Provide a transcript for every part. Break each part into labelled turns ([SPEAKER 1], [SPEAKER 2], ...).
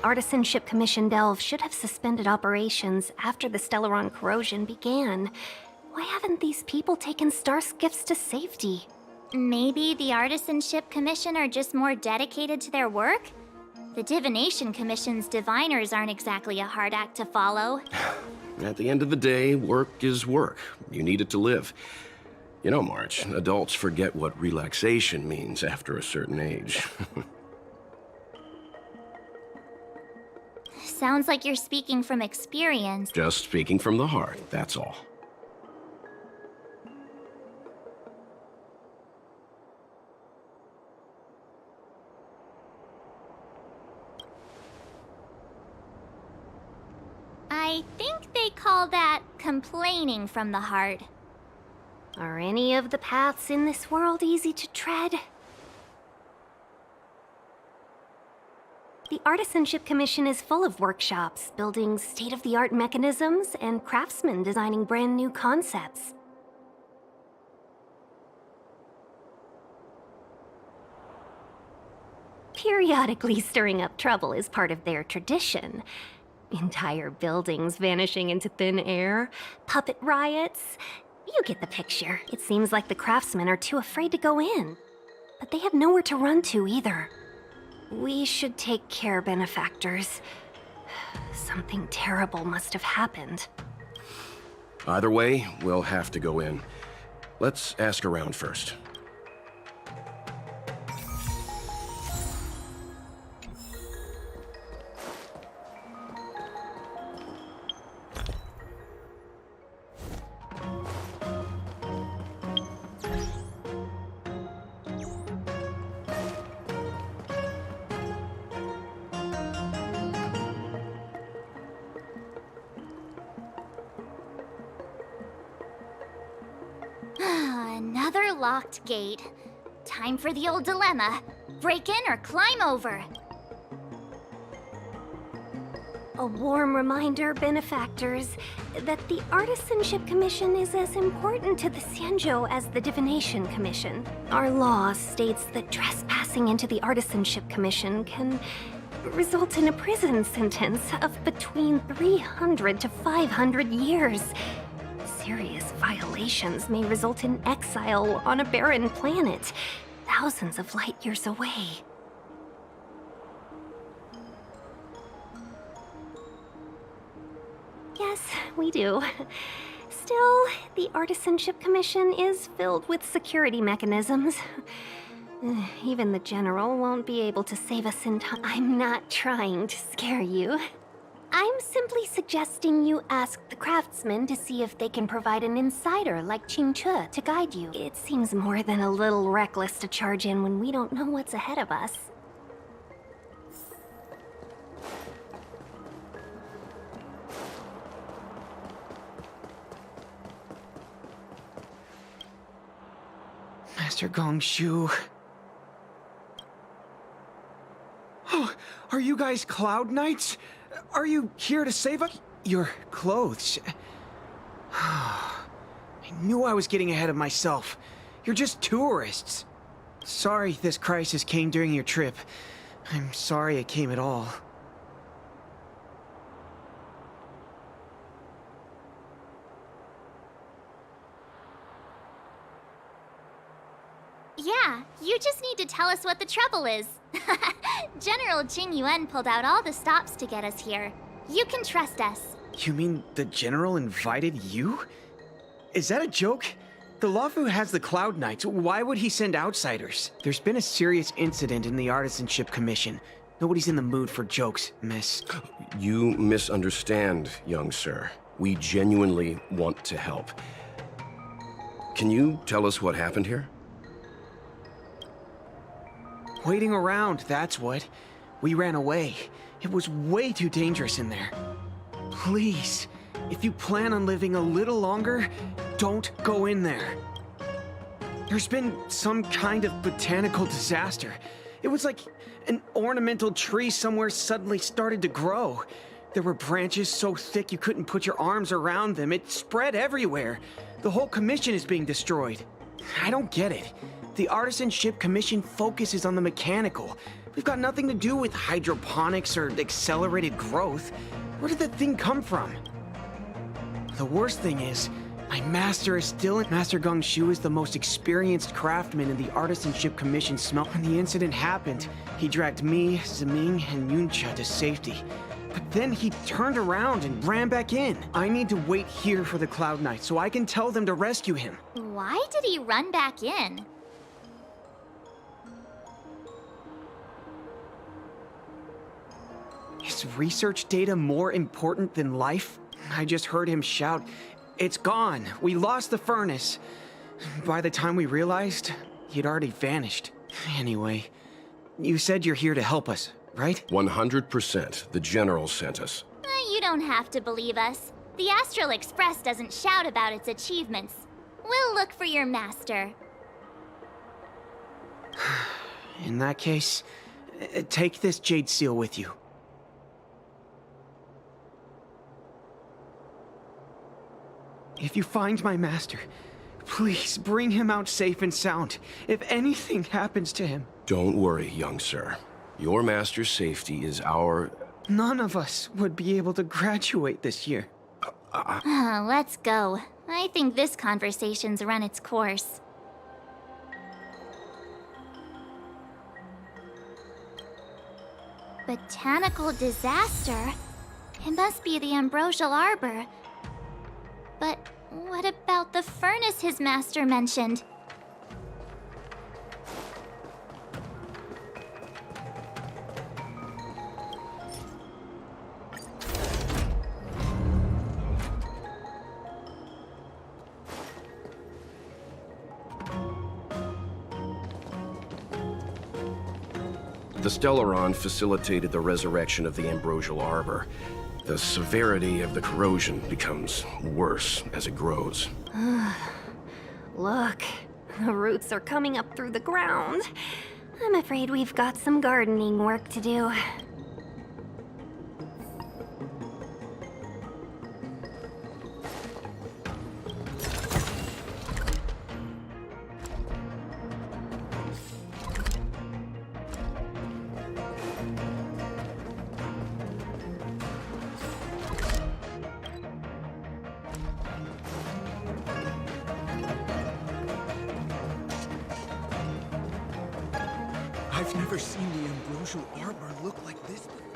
[SPEAKER 1] the Artisanship Commission Delve should have suspended operations after the Stellaron corrosion began. Why haven't these people taken Starskiffs to safety?
[SPEAKER 2] Maybe the Artisanship Commission are just more dedicated to their work? The Divination Commission's diviners aren't exactly a hard act to follow.
[SPEAKER 3] At the end of the day, work is work. You need it to live. You know, March, adults forget what relaxation means after a certain age.
[SPEAKER 2] Sounds like you're speaking from experience.
[SPEAKER 3] Just speaking from the heart, that's all.
[SPEAKER 2] I think they call that complaining from the heart.
[SPEAKER 1] Are any of the paths in this world easy to tread? The Artisanship Commission is full of workshops, building state-of-the-art mechanisms, and craftsmen designing brand new concepts. Periodically stirring up trouble is part of their tradition. Entire buildings vanishing into thin air, puppet riots. You get the picture. It seems like the craftsmen are too afraid to go in. But they have nowhere to run to either. We should take care, benefactors. Something terrible must have happened.
[SPEAKER 3] Either way, we'll have to go in. Let's ask around first.
[SPEAKER 2] Another locked gate. Time for the old dilemma. Break in or climb over.
[SPEAKER 1] A warm reminder, benefactors, that the Artisanship Commission is as important to the Xianzhou as the Divination Commission. Our law states that trespassing into the Artisanship Commission can result in a prison sentence of between 300 to 500 years. Serious violations may result in exile on a barren planet, thousands of light years away. Yes, we do. Still, the Artisanship Commission is filled with security mechanisms. Even the General won't be able to save us in time. I'm not trying to scare you. I'm simply suggesting you ask the craftsmen to see if they can provide an insider like Qingche to guide you. It seems more than a little reckless to charge in when we don't know what's ahead of us.
[SPEAKER 4] Master Gongshu. Oh, are you guys Cloud Knights? Are you here to save us? Your clothes. I knew I was getting ahead of myself. You're just tourists. Sorry this crisis came during your trip. I'm sorry it came at all.
[SPEAKER 2] Yeah, you just need to tell us what the trouble is. General Jing Yuan pulled out all the stops to get us here. You can trust us.
[SPEAKER 4] You mean the General invited you? Is that a joke? The Luofu has the Cloud Knights. Why would he send outsiders? There's been a serious incident in the Artisanship Commission. Nobody's in the mood for jokes, miss.
[SPEAKER 3] You misunderstand, young sir. We genuinely want to help. Can you tell us what happened here?
[SPEAKER 4] Waiting around, that's what. We ran away. It was way too dangerous in there. Please, if you plan on living a little longer, don't go in there. There's been some kind of botanical disaster. It was like an ornamental tree somewhere suddenly started to grow. There were branches so thick you couldn't put your arms around them. It spread everywhere. The whole commission is being destroyed. I don't get it. The Artisanship Commission focuses on the mechanical. We've got nothing to do with hydroponics or accelerated growth. Where did that thing come from? The worst thing is, my master is still in. Master Gong Shu is the most experienced craftsman in the Artisanship Commission smell. When the incident happened, he dragged me, Zeming, and Yuncha to safety. But then he turned around and ran back in. I need to wait here for the Cloud Knight so I can tell them to rescue him.
[SPEAKER 2] Why did he run back in?
[SPEAKER 4] Is research data more important than life? I just heard him shout, "It's gone! We lost the furnace!" By the time we realized, he'd already vanished. Anyway, you said you're here to help us, right?
[SPEAKER 3] 100%. The General sent us.
[SPEAKER 2] You don't have to believe us. The Astral Express doesn't shout about its achievements. We'll look for your master.
[SPEAKER 4] In that case, take this jade seal with you. If you find my master, please bring him out safe and sound. If anything happens to him...
[SPEAKER 3] Don't worry, young sir. Your master's safety is our...
[SPEAKER 4] None of us would be able to graduate this year.
[SPEAKER 2] Let's go. I think this conversation's run its course. Botanical disaster? It must be the Ambrosial Arbor. But what about the furnace his master mentioned?
[SPEAKER 3] The Stellaron facilitated the resurrection of the Ambrosial Arbor. The severity of the corrosion becomes worse as it grows.
[SPEAKER 1] Look, the roots are coming up through the ground. I'm afraid we've got some gardening work to do.
[SPEAKER 5] I've never seen the Ambrosial Arbor look like this before.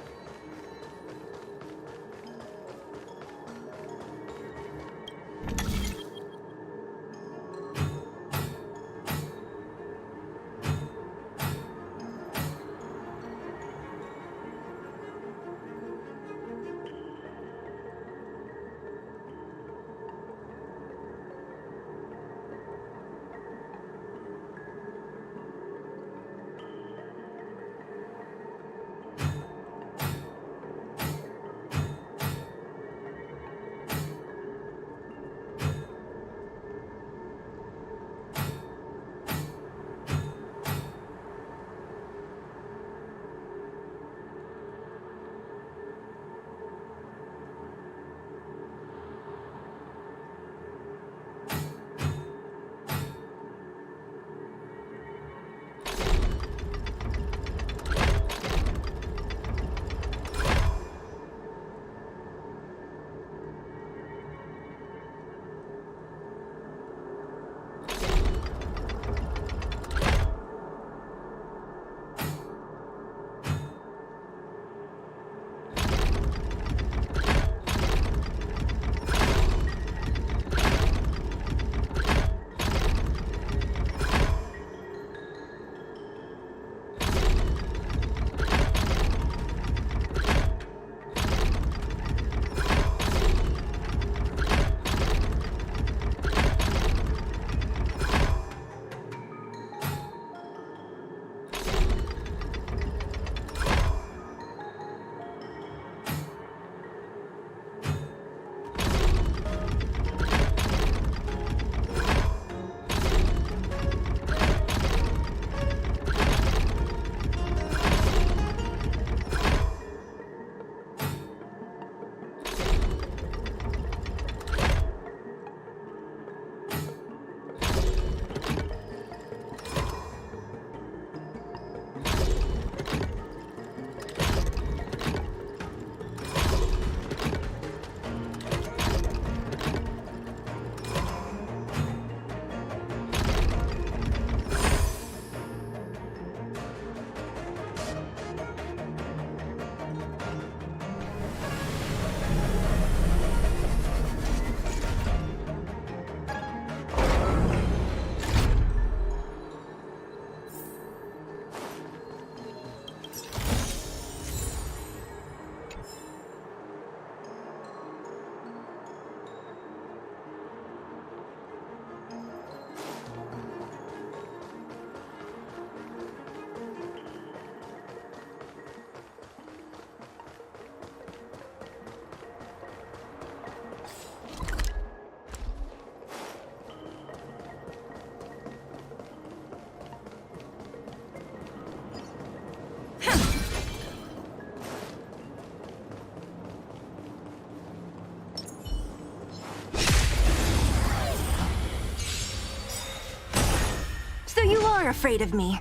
[SPEAKER 6] are afraid of me.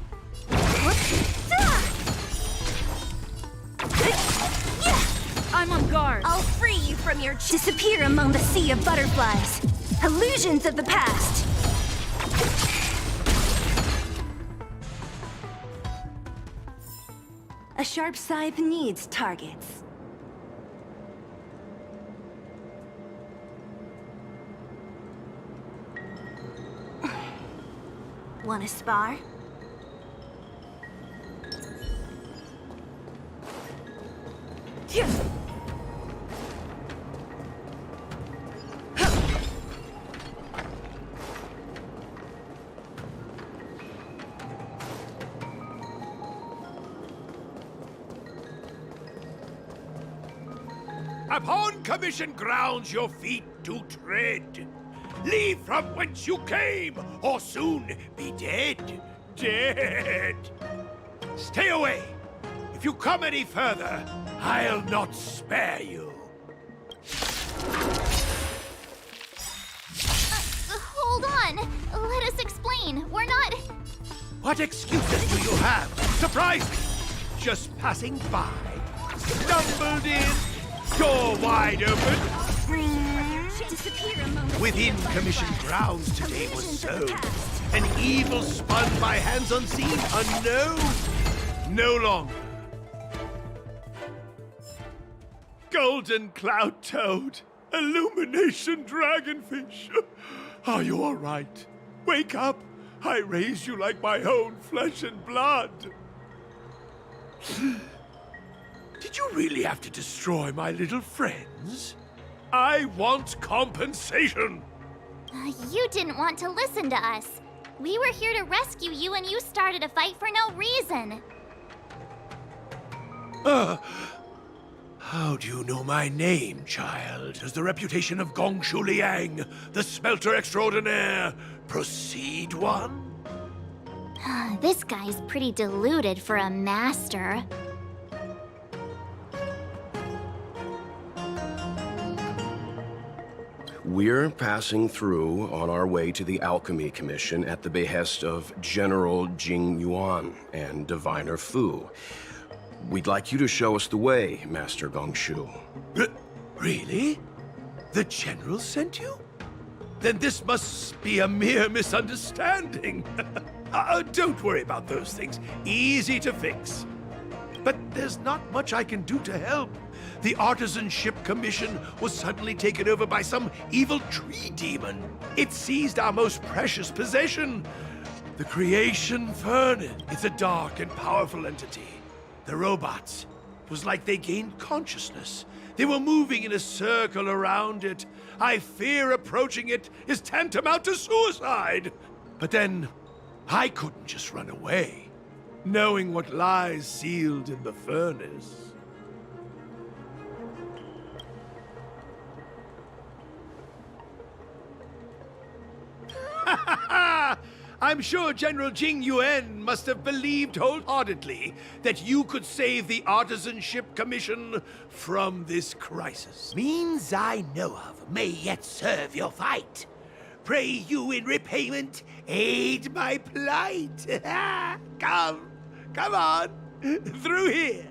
[SPEAKER 6] I'm on guard. I'll free you from your disappear among the sea of butterflies. Illusions of the past. A sharp scythe needs targets. Wanna spar?
[SPEAKER 7] Upon commission grounds your feet do tread. Leave from whence you came, or soon be dead. Dead! Stay away! If you come any further, I'll not spare you.
[SPEAKER 2] Hold on. Let us explain. We're not...
[SPEAKER 7] What excuses do you have? Surprise me! Just passing by. Stumbled in. Door wide open. Within commission grounds today was sown. An evil spun by hands unseen, unknown. No longer. Golden cloud toad. Illumination dragonfish. Are you all right? Wake up. I raised you like my own flesh and blood. Did you really have to destroy my little friends? I want compensation!
[SPEAKER 2] You didn't want to listen to us. We were here to rescue you and you started a fight for no reason.
[SPEAKER 7] How do you know my name, child? Does the reputation of Gongshu Liang, the smelter extraordinaire, precede one?
[SPEAKER 2] This guy's pretty deluded for a master.
[SPEAKER 3] We're passing through on our way to the Alchemy Commission at the behest of General Jing Yuan and Diviner Fu. We'd like you to show us the way, Master Gongshu.
[SPEAKER 7] Really? The General sent you? Then this must be a mere misunderstanding. Don't worry about those things. Easy to fix. But there's not much I can do to help. The Artisanship Commission was suddenly taken over by some evil tree demon. It seized our most precious possession, the Creation Furnace. It's a dark and powerful entity. The robots, it was like they gained consciousness. They were moving in a circle around it. I fear approaching it is tantamount to suicide. But then, I couldn't just run away, knowing what lies sealed in the furnace. I'm sure General Jing Yuan must have believed wholeheartedly that you could save the Artisanship Commission from this crisis. Means I know of may yet serve your fight. Pray you in repayment aid my plight. Come on, through here.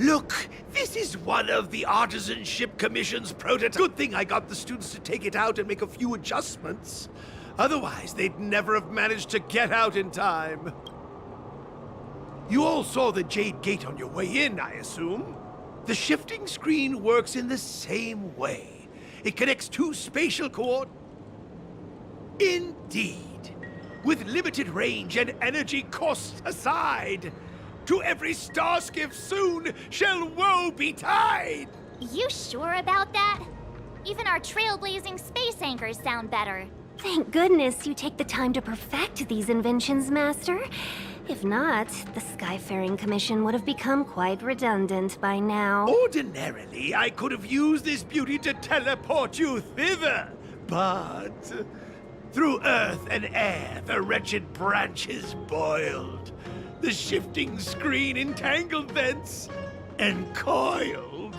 [SPEAKER 7] Look, this is one of the Artisanship Commission's prototypes. Good thing I got the students to take it out and make a few adjustments. Otherwise, they'd never have managed to get out in time. You all saw the Jade Gate on your way in, I assume? The shifting screen works in the same way. It connects two spatial coordinates. Indeed. With limited range and energy costs aside, to every starskiff soon shall woe betide!
[SPEAKER 2] You sure about that? Even our trailblazing space anchors sound better.
[SPEAKER 1] Thank goodness you take the time to perfect these inventions, Master. If not, the Skyfaring Commission would have become quite redundant by now.
[SPEAKER 7] Ordinarily, I could have used this beauty to teleport you thither, but through earth and air, the wretched branches boiled. The shifting screen entangled thence and coiled.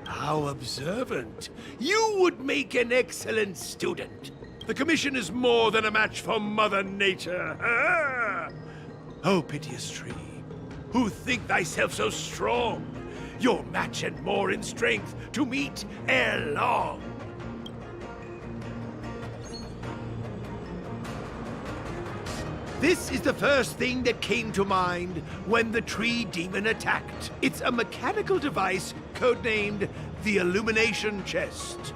[SPEAKER 7] How observant. You would make an excellent student. The Commission is more than a match for Mother Nature. Ah! Oh, piteous tree, who think thyself so strong, your match and more in strength to meet ere long. This is the first thing that came to mind when the tree demon attacked. It's a mechanical device codenamed the Illumination Chest.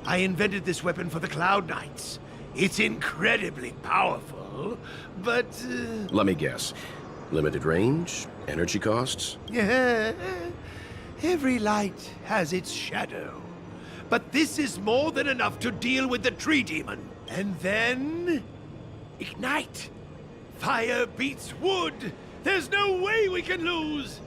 [SPEAKER 7] I invented this weapon for the Cloud Knights. It's incredibly powerful, but...
[SPEAKER 3] Let me guess. Limited range? Energy costs?
[SPEAKER 7] Yeah, every light has its shadow. But this is more than enough to deal with the tree demon. And then... ignite! Fire beats wood! There's no way we can lose!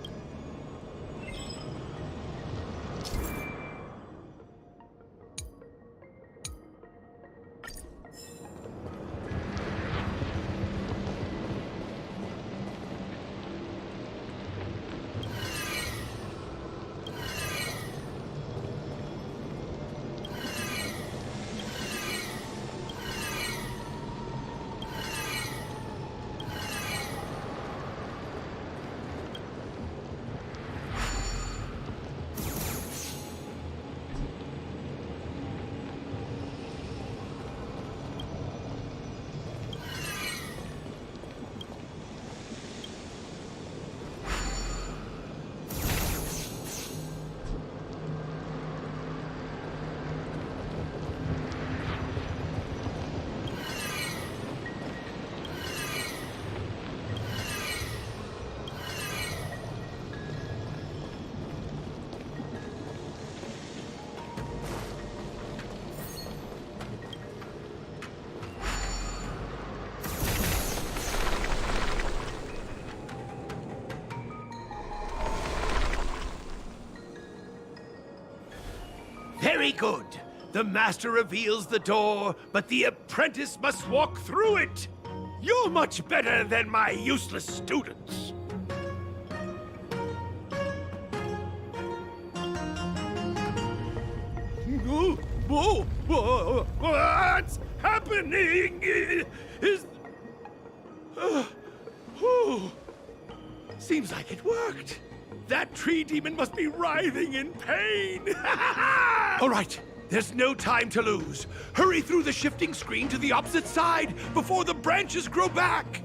[SPEAKER 7] Very good. The master reveals the door, but the apprentice must walk through it. You're much better than my useless students. What's happening? Is... Seems like it worked. That tree demon must be writhing in pain. All right, there's no time to lose. Hurry through the shifting screen to the opposite side before the branches grow back.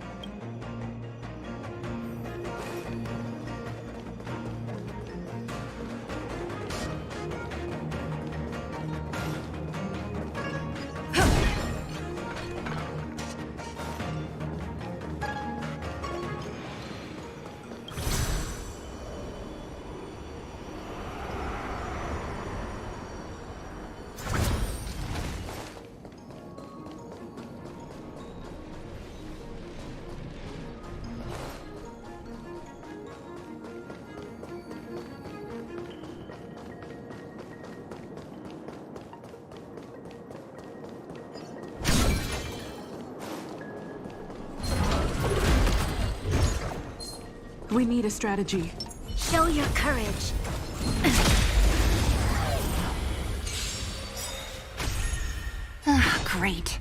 [SPEAKER 8] We need a strategy.
[SPEAKER 6] Show your courage. Ah, great.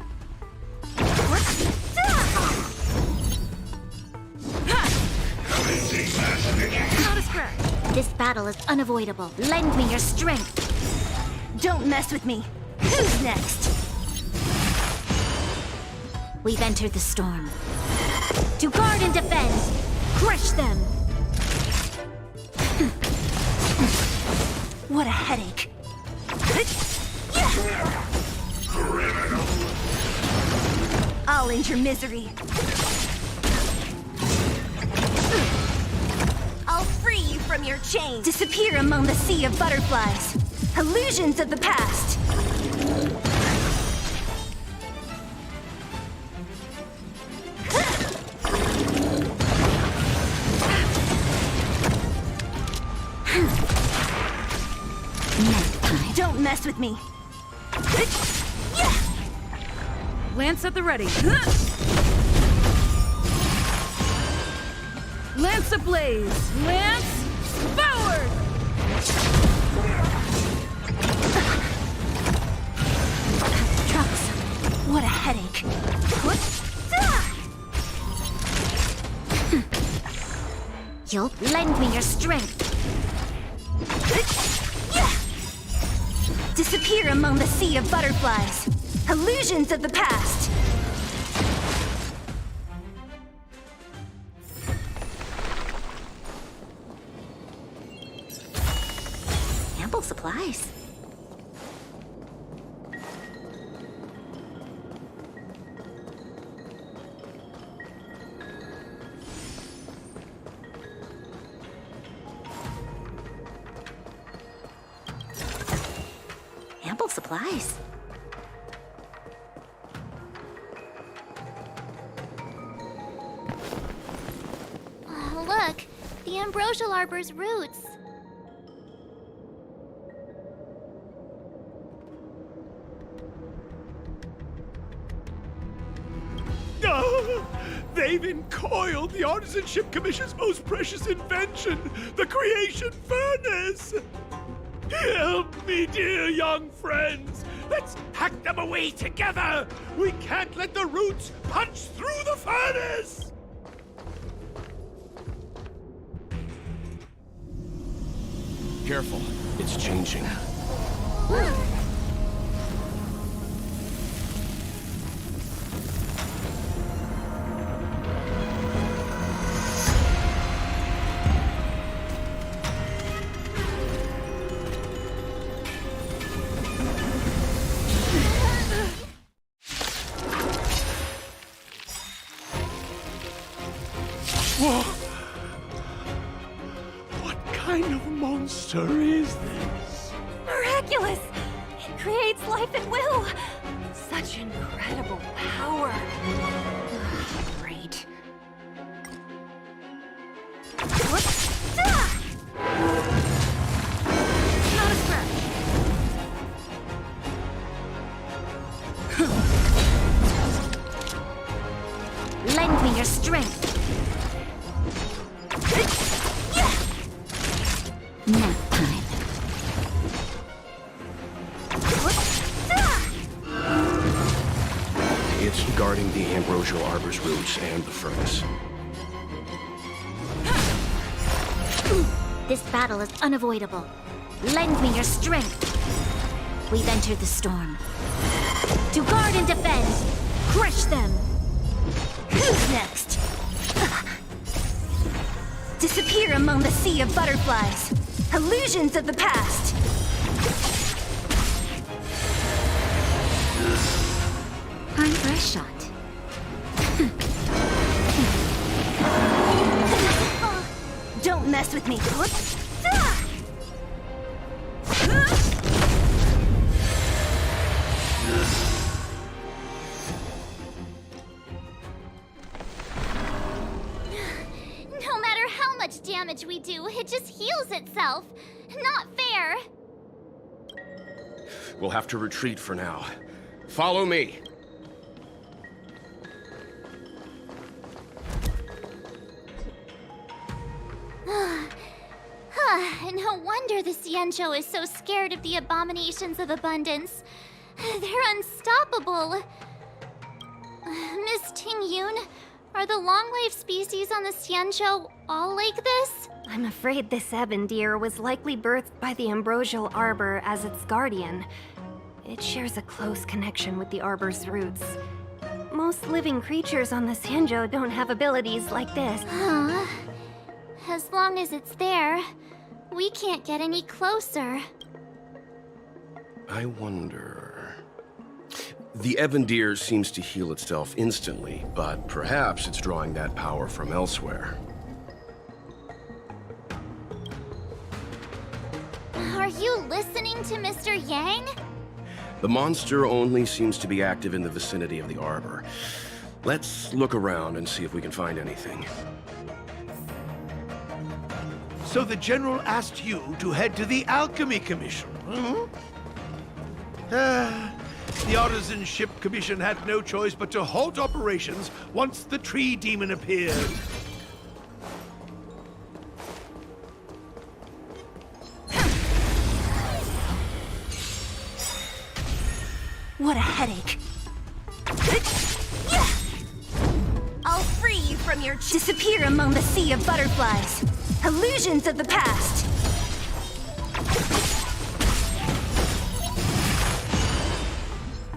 [SPEAKER 6] Not a scratch.
[SPEAKER 2] This battle is unavoidable. Lend me your strength.
[SPEAKER 6] Don't mess with me. Who's next?
[SPEAKER 2] We've entered the storm. To guard and defend! Crush them!
[SPEAKER 6] What a headache. I'll end your misery. I'll free you from your chains. Disappear among the sea of butterflies. Illusions of the past. mess with me. Lance at the ready. Lance ablaze. Lance forward!
[SPEAKER 1] Trunks, what a headache.
[SPEAKER 2] You'll lend me your strength.
[SPEAKER 6] Disappear among the sea of butterflies. Illusions of the past.
[SPEAKER 2] Ample supplies. Ample supplies. Look, the ambrosial arbor's roots.
[SPEAKER 7] They've encoiled the Artisanship Commission's most precious invention, the creation furnace! Help me, dear young friends! Let's hack them away together! We can't let the roots punch through the furnace!
[SPEAKER 3] Careful, it's changing.
[SPEAKER 7] Whoa! What kind of monster is this?
[SPEAKER 1] Miraculous! It creates life at will! Such incredible power. Great.
[SPEAKER 6] Not a scratch.
[SPEAKER 2] Lend me your strength. Nap time.
[SPEAKER 3] It's guarding the ambrosial arbor's roots and the furnace.
[SPEAKER 2] This battle is unavoidable. Lend me your strength. We've entered the storm. To guard and defend! Crush them!
[SPEAKER 6] Who's next? Disappear among the sea of butterflies. Illusions of the past.
[SPEAKER 2] Time for a shot.
[SPEAKER 6] Don't mess with me.
[SPEAKER 2] No matter how much damage we do, it just heals itself. Not fair.
[SPEAKER 3] We'll have to retreat for now. Follow me.
[SPEAKER 2] No wonder the Xianzhou is so scared of the abominations of abundance. They're unstoppable. Miss Tingyun, are the long-life species on the Xianzhou all like this?
[SPEAKER 1] I'm afraid this ebon deer was likely birthed by the ambrosial arbor as its guardian. It shares a close connection with the arbor's roots. Most living creatures on the Xianzhou don't have abilities like this.
[SPEAKER 2] Huh? As long as it's there, we can't get any closer.
[SPEAKER 3] I wonder... The ebon deer seems to heal itself instantly, but perhaps it's drawing that power from elsewhere.
[SPEAKER 2] Are you listening to Mr. Yang?
[SPEAKER 3] The monster only seems to be active in the vicinity of the arbor. Let's look around and see if we can find anything.
[SPEAKER 7] So the General asked you to head to the Alchemy Commission, hmm? The Artisan Ship Commission had no choice but to halt operations once the tree demon appeared.
[SPEAKER 6] What a headache. I'll free you from your disappear among the sea of butterflies. Illusions of the past.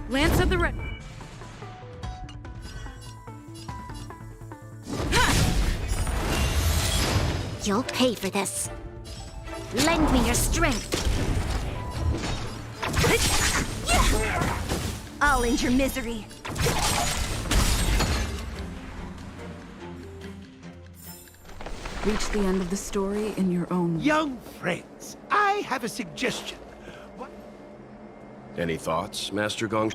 [SPEAKER 6] Lance of the Red.
[SPEAKER 2] You'll pay for this. Lend me your strength.
[SPEAKER 6] I'll end your misery.
[SPEAKER 8] Reach the end of the story in your own.
[SPEAKER 7] Young friends, I have a suggestion.
[SPEAKER 3] Any thoughts, Master Gong?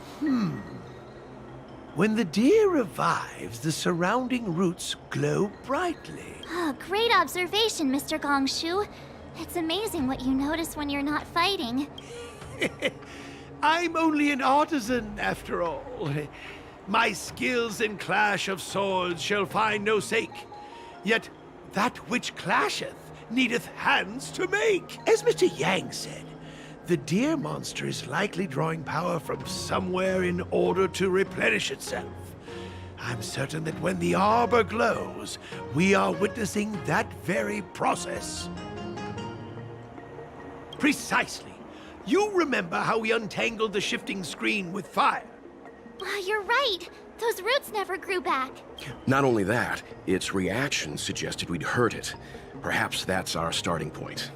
[SPEAKER 7] When the deer revives, the surrounding roots glow brightly.
[SPEAKER 2] Oh, great observation, Mr. Gongshu. It's amazing what you notice when you're not fighting.
[SPEAKER 7] I'm only an artisan, after all. My skills in clash of swords shall find no sake. Yet that which clasheth needeth hands to make. As Mr. Yang said, the deer monster is likely drawing power from somewhere in order to replenish itself. I'm certain that when the arbor glows, we are witnessing that very process. Precisely. You remember how we untangled the shifting screen with fire?
[SPEAKER 2] Wow, you're right. Those roots never grew back.
[SPEAKER 3] Not only that, its reaction suggested we'd hurt it. Perhaps that's our starting point.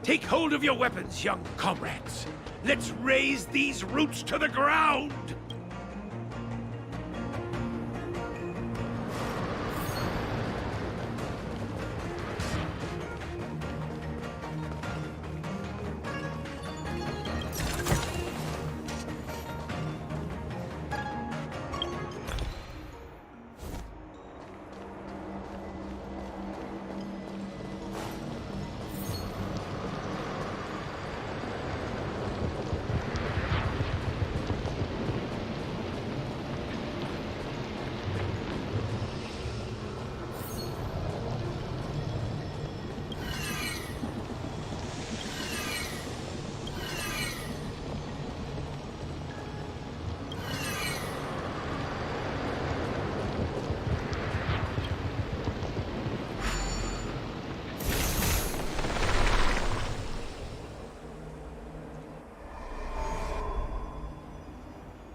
[SPEAKER 7] Take hold of your weapons, young comrades. Let's raise these roots to the ground!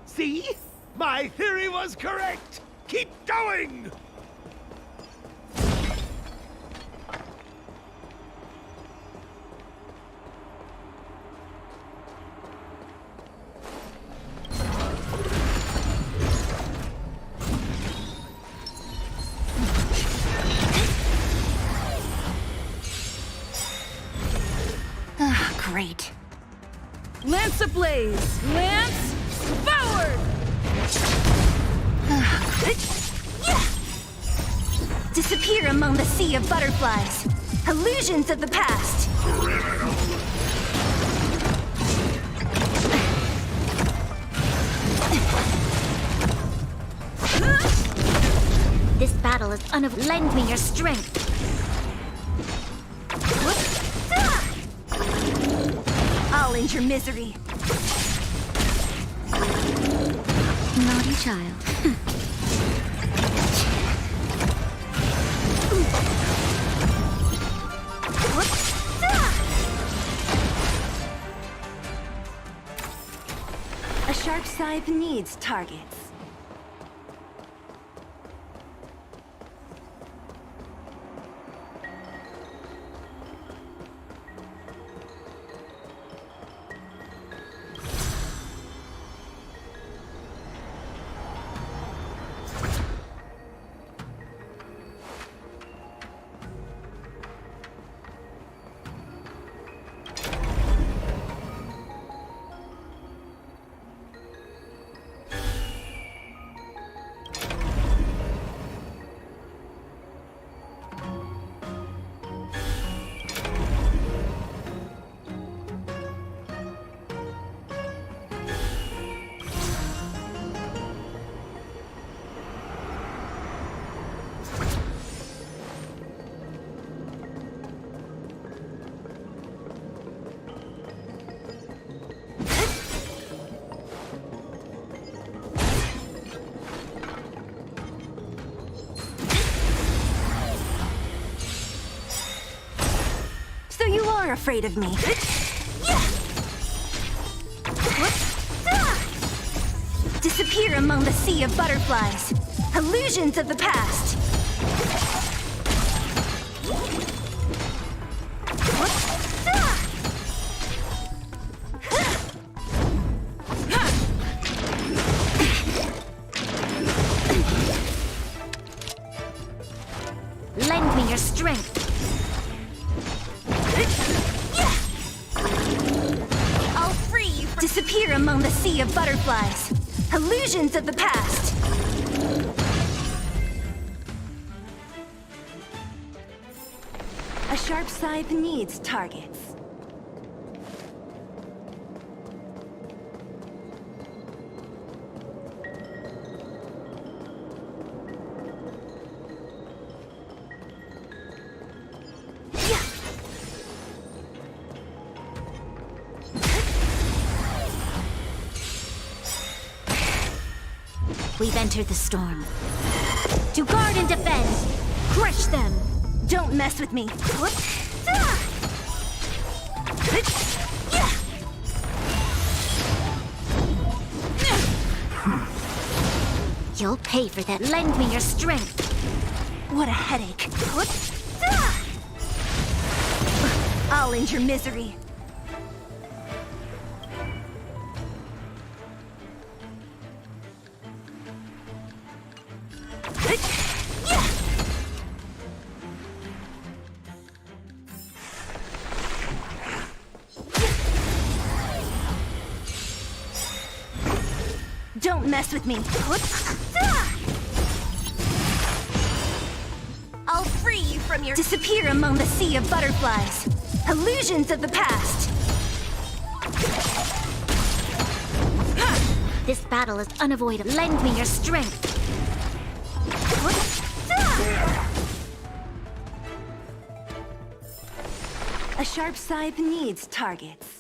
[SPEAKER 7] See? My theory was correct! Keep going!
[SPEAKER 6] Great. Lance ablaze! Lance forward! Disappear among the sea of butterflies. Illusions of the past.
[SPEAKER 2] This battle is Lend me your strength.
[SPEAKER 6] I'll end your misery.
[SPEAKER 2] Naughty child.
[SPEAKER 6] A sharp scythe needs targets. you're afraid of me. Disappear among the sea of butterflies. Illusions of the past. Lend me your strength. I'll free you from— Disappear among the sea of butterflies. Illusions of the past. A sharp scythe needs targets. We've entered the storm. To guard and defend! Crush them! Don't mess with me! You'll pay for that. Lend me your strength! What a headache! I'll end your misery! Don't mess with me. I'll free you from your— Disappear among the sea of butterflies. Illusions of the past. This battle is unavoidable. Lend me your strength. A sharp scythe needs targets.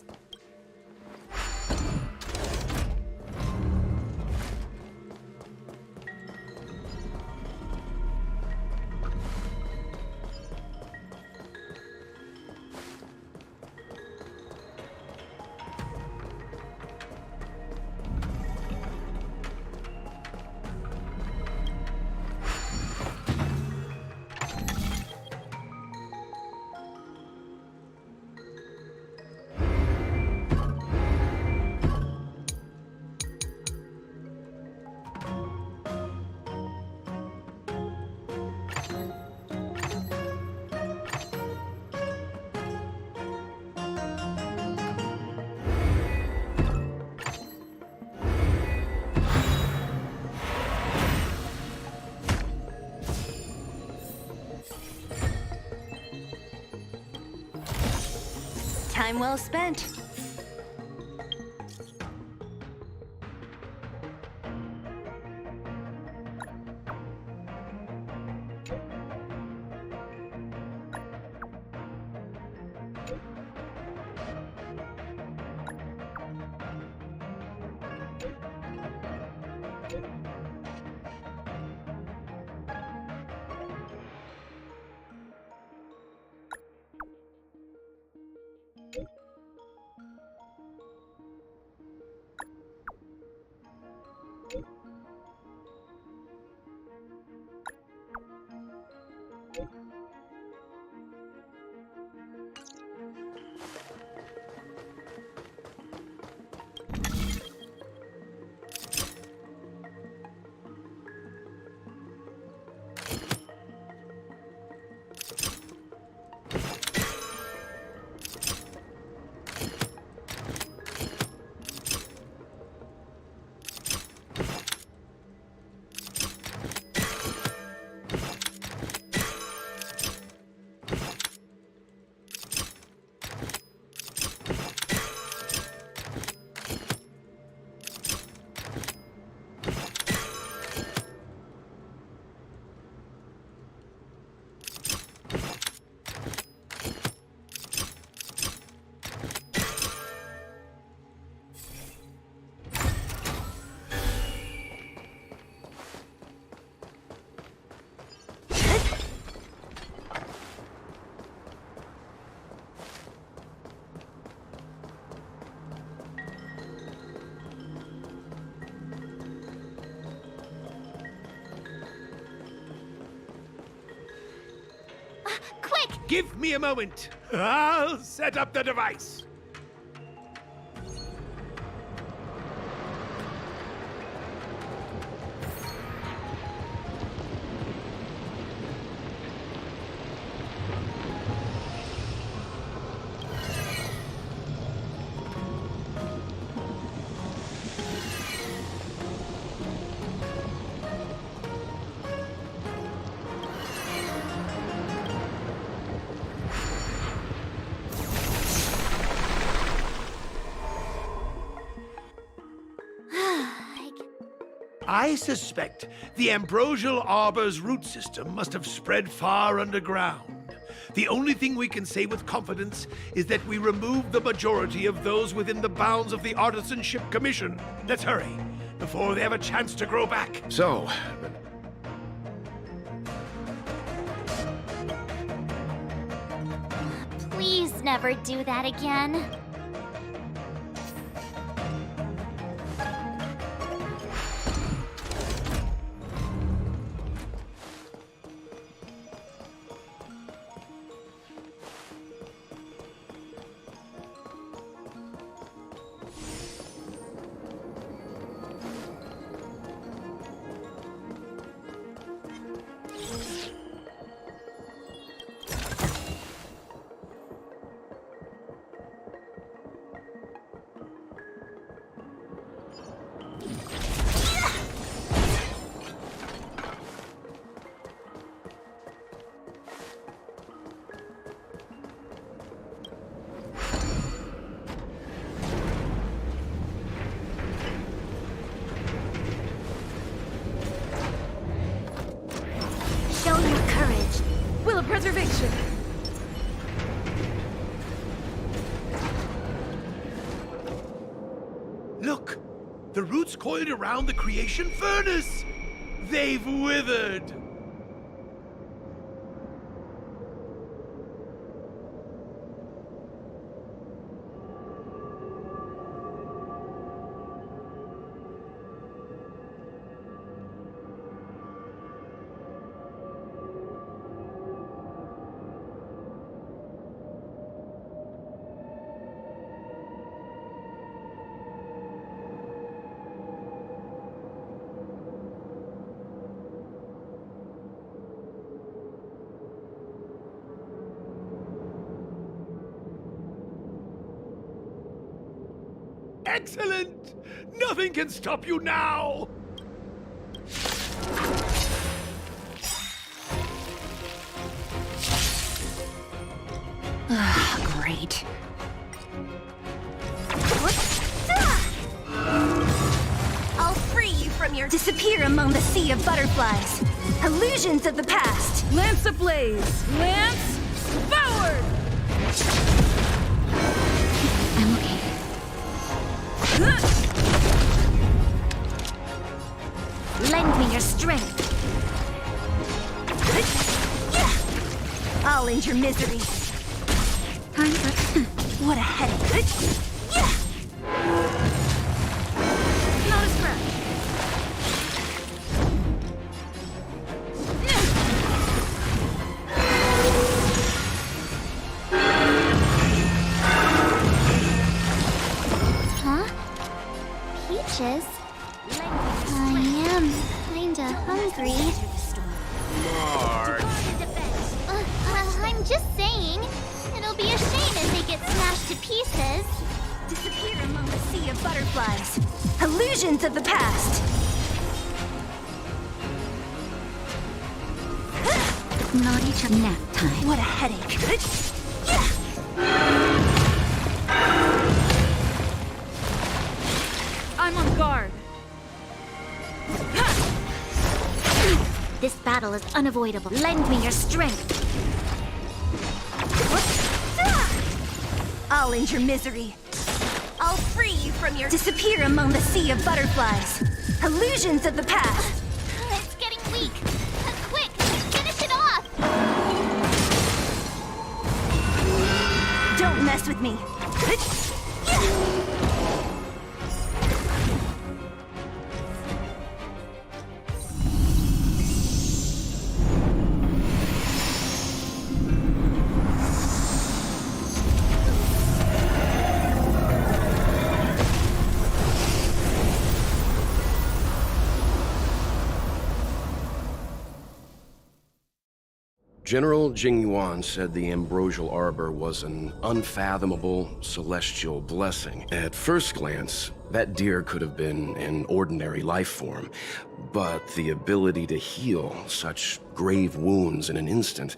[SPEAKER 6] Time well spent.
[SPEAKER 7] Give me a moment. I'll set up the device. I suspect the ambrosial arbor's root system must have spread far underground. The only thing we can say with confidence is that we removed the majority of those within the bounds of the Artisanship Commission. Let's hurry, before they have a chance to grow back.
[SPEAKER 3] So,
[SPEAKER 2] Please never do that again.
[SPEAKER 1] Show your courage.
[SPEAKER 6] Will of preservation.
[SPEAKER 7] Look! The roots coiled around the creation furnace! They've withered! Excellent! Nothing can stop you now!
[SPEAKER 6] Great.
[SPEAKER 1] I'll free you from your disappear among the sea of butterflies. Illusions of the past.
[SPEAKER 6] Lance ablaze. Lance forward!
[SPEAKER 1] I'm okay. Lend me your strength. I'll end your misery. Time for... What a headache.
[SPEAKER 6] Not a scratch.
[SPEAKER 2] Huh? Peaches? I am kinda hungry. I'm just saying. It'll be a shame if they get smashed to pieces.
[SPEAKER 1] Disappear among the sea of butterflies. Illusions of the past. Naughty to nap time. What a headache.
[SPEAKER 6] I'm on guard.
[SPEAKER 1] This battle is unavoidable. Lend me your strength. I'll end your misery. I'll free you from your... Disappear among the sea of butterflies. Illusions of the past.
[SPEAKER 2] It's getting weak. Quick, finish it off.
[SPEAKER 1] Don't mess with me.
[SPEAKER 3] General Jing Yuan said the ambrosial arbor was an unfathomable celestial blessing. At first glance, that deer could have been an ordinary life form, but the ability to heal such grave wounds in an instant...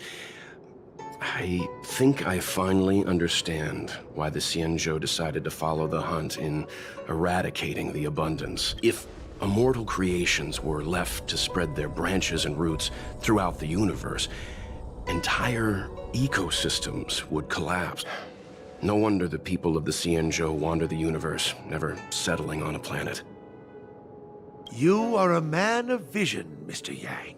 [SPEAKER 3] I think I finally understand why the Xianzhou decided to follow the hunt in eradicating the abundance. If immortal creations were left to spread their branches and roots throughout the universe, entire ecosystems would collapse. No wonder the people of the Xianzhou wander the universe, never settling on a planet.
[SPEAKER 7] You are a man of vision, Mr. Yang.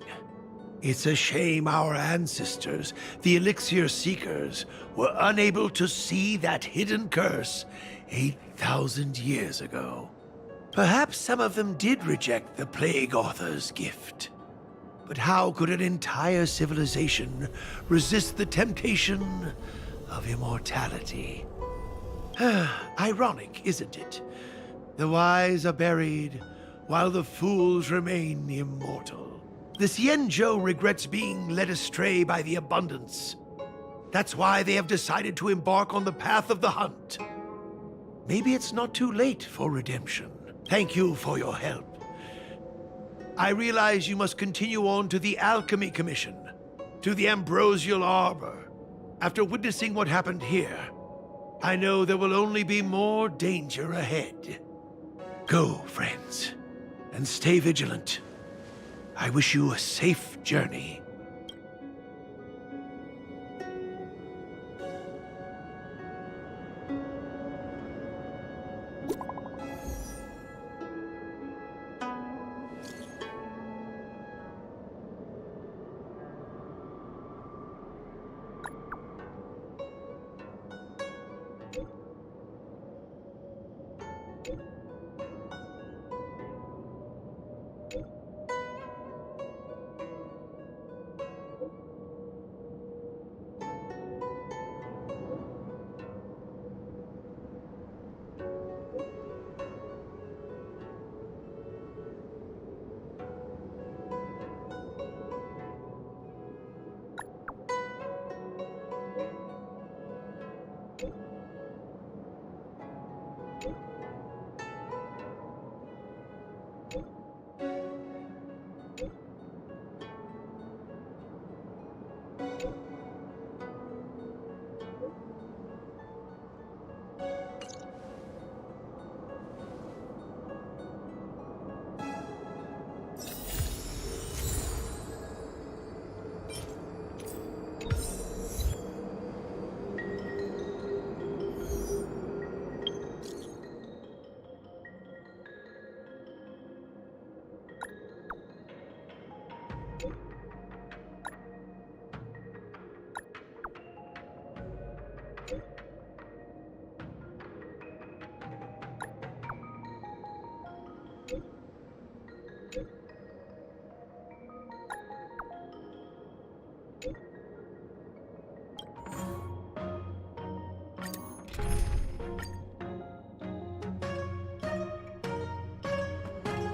[SPEAKER 7] It's a shame our ancestors, the Elixir Seekers, were unable to see that hidden curse 8,000 years ago. Perhaps some of them did reject the Plague Author's gift. But how could an entire civilization resist the temptation of immortality? Ironic, isn't it? The wise are buried, while the fools remain immortal. The Xianzhou regrets being led astray by the abundance. That's why they have decided to embark on the path of the hunt. Maybe it's not too late for redemption. Thank you for your help. I realize you must continue on to the Alchemy Commission, to the Ambrosial Arbor. After witnessing what happened here, I know there will only be more danger ahead. Go, friends, and stay vigilant. I wish you a safe journey.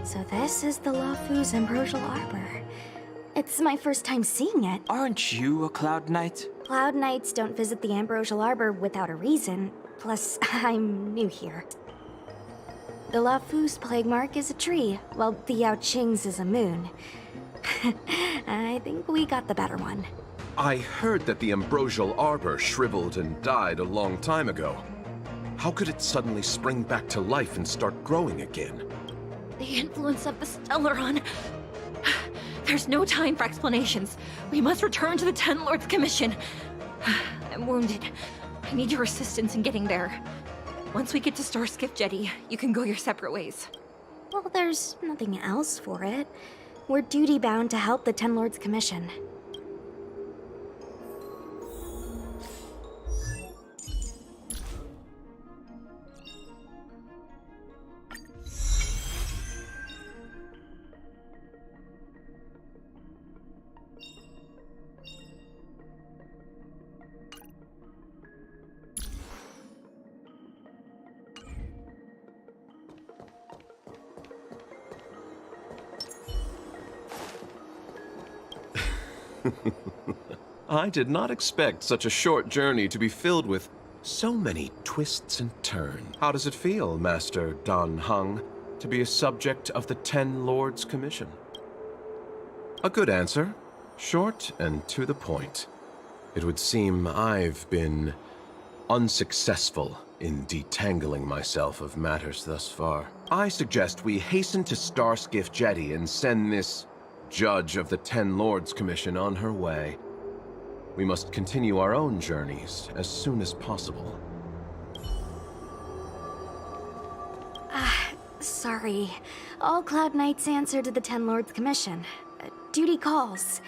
[SPEAKER 9] So this is the Luofu's Ambrosial Arbor. It's my first time seeing it.
[SPEAKER 4] Aren't you a Cloud Knight?
[SPEAKER 9] Cloud Knights don't visit the Ambrosial Arbor without a reason. Plus, I'm new here. The Luofu's plague mark is a tree, while the Yao Qing's is a moon. I think we got the better one.
[SPEAKER 10] I heard that the Ambrosial Arbor shriveled and died a long time ago. How could it suddenly spring back to life and start growing again?
[SPEAKER 6] The influence of the Stellaron. There's no time for explanations. We must return to the Ten Lords Commission. I'm wounded. I need your assistance in getting there. Once we get to Starskiff Jetty, you can go your separate ways.
[SPEAKER 9] Well, there's nothing else for it. We're duty-bound to help the Ten Lords Commission.
[SPEAKER 10] I did not expect such a short journey to be filled with so many twists and turns. How does it feel, Master Dan Heng, to be a subject of the Ten Lords Commission? A good answer. Short and to the point. It would seem I've been unsuccessful in detangling myself of matters thus far. I suggest we hasten to Starskiff Jetty and send this judge of the Ten Lords Commission on her way. We must continue our own journeys as soon as possible.
[SPEAKER 9] Sorry. All Cloud Knights answer to the Ten Lords Commission. Duty calls.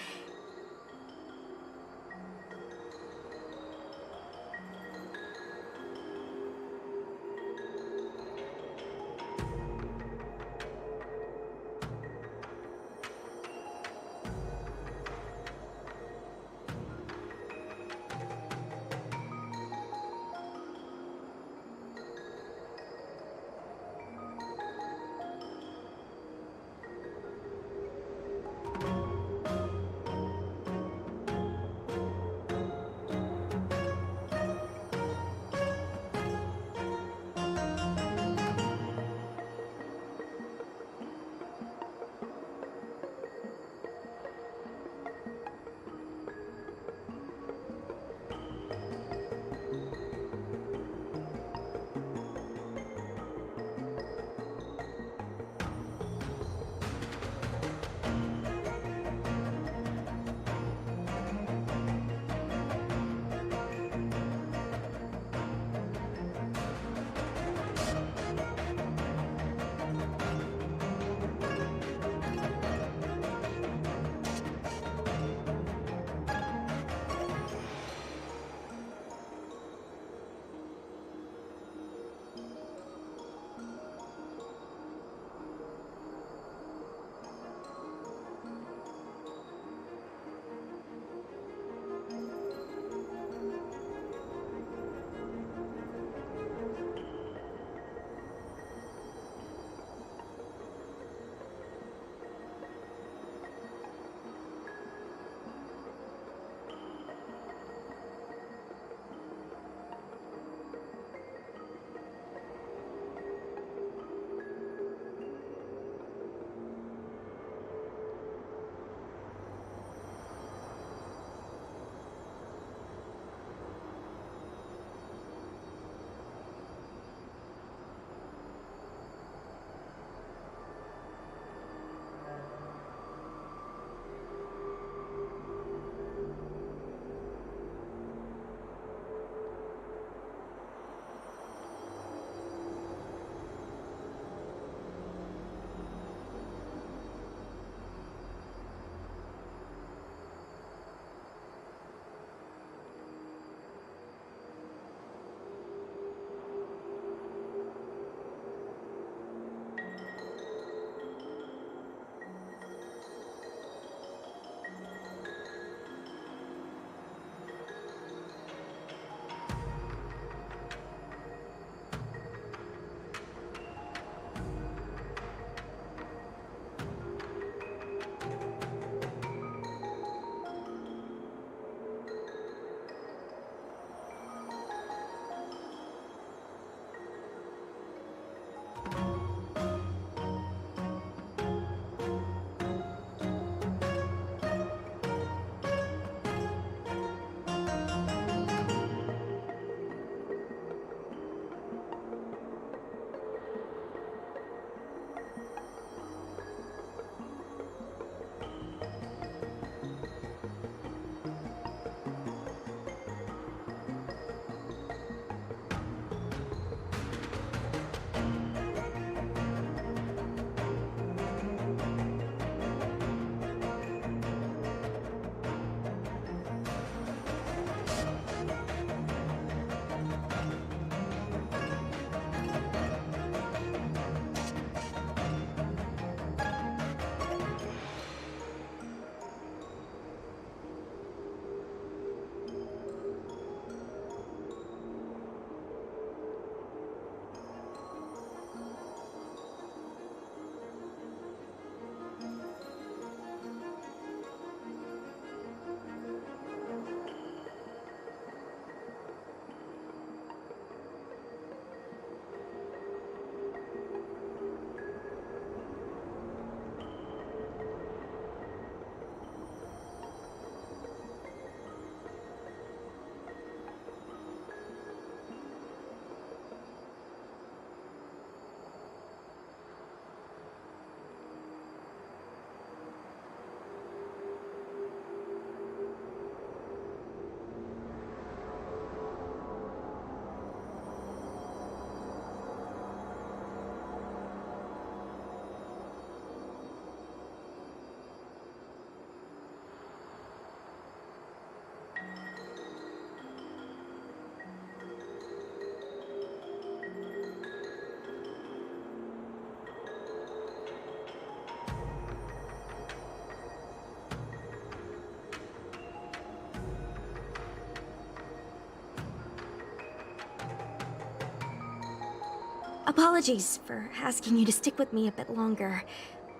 [SPEAKER 9] Apologies for asking you to stick with me a bit longer.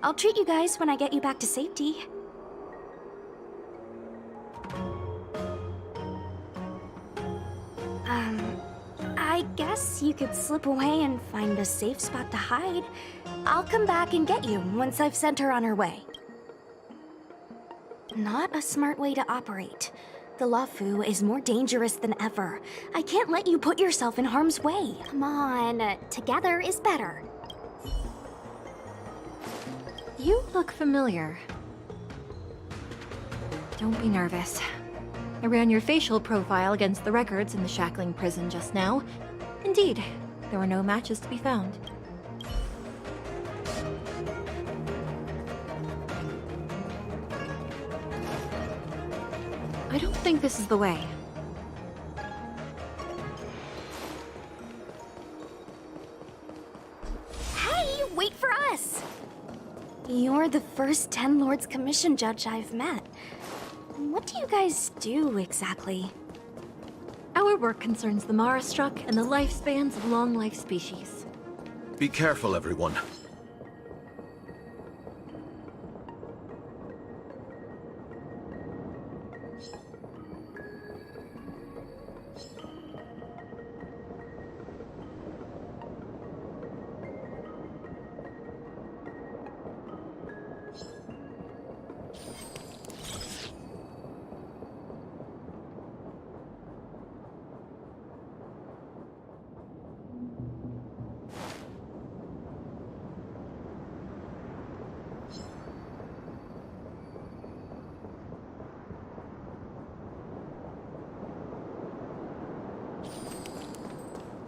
[SPEAKER 9] I'll treat you guys when I get you back to safety. I guess you could slip away and find a safe spot to hide. I'll come back and get you once I've sent her on her way. Not a smart way to operate. The Luofu is more dangerous than ever. I can't let you put yourself in harm's way.
[SPEAKER 1] Come on, together is better.
[SPEAKER 6] You look familiar. Don't be nervous. I ran your facial profile against the records in the shackling prison just now. Indeed, there were no matches to be found. I don't think this is the way.
[SPEAKER 9] Hey, wait for us! You're the first 10 Lords Commission judge I've met. What do you guys do exactly?
[SPEAKER 6] Our work concerns the Mara-struck and the lifespans of long-life species.
[SPEAKER 3] Be careful, everyone.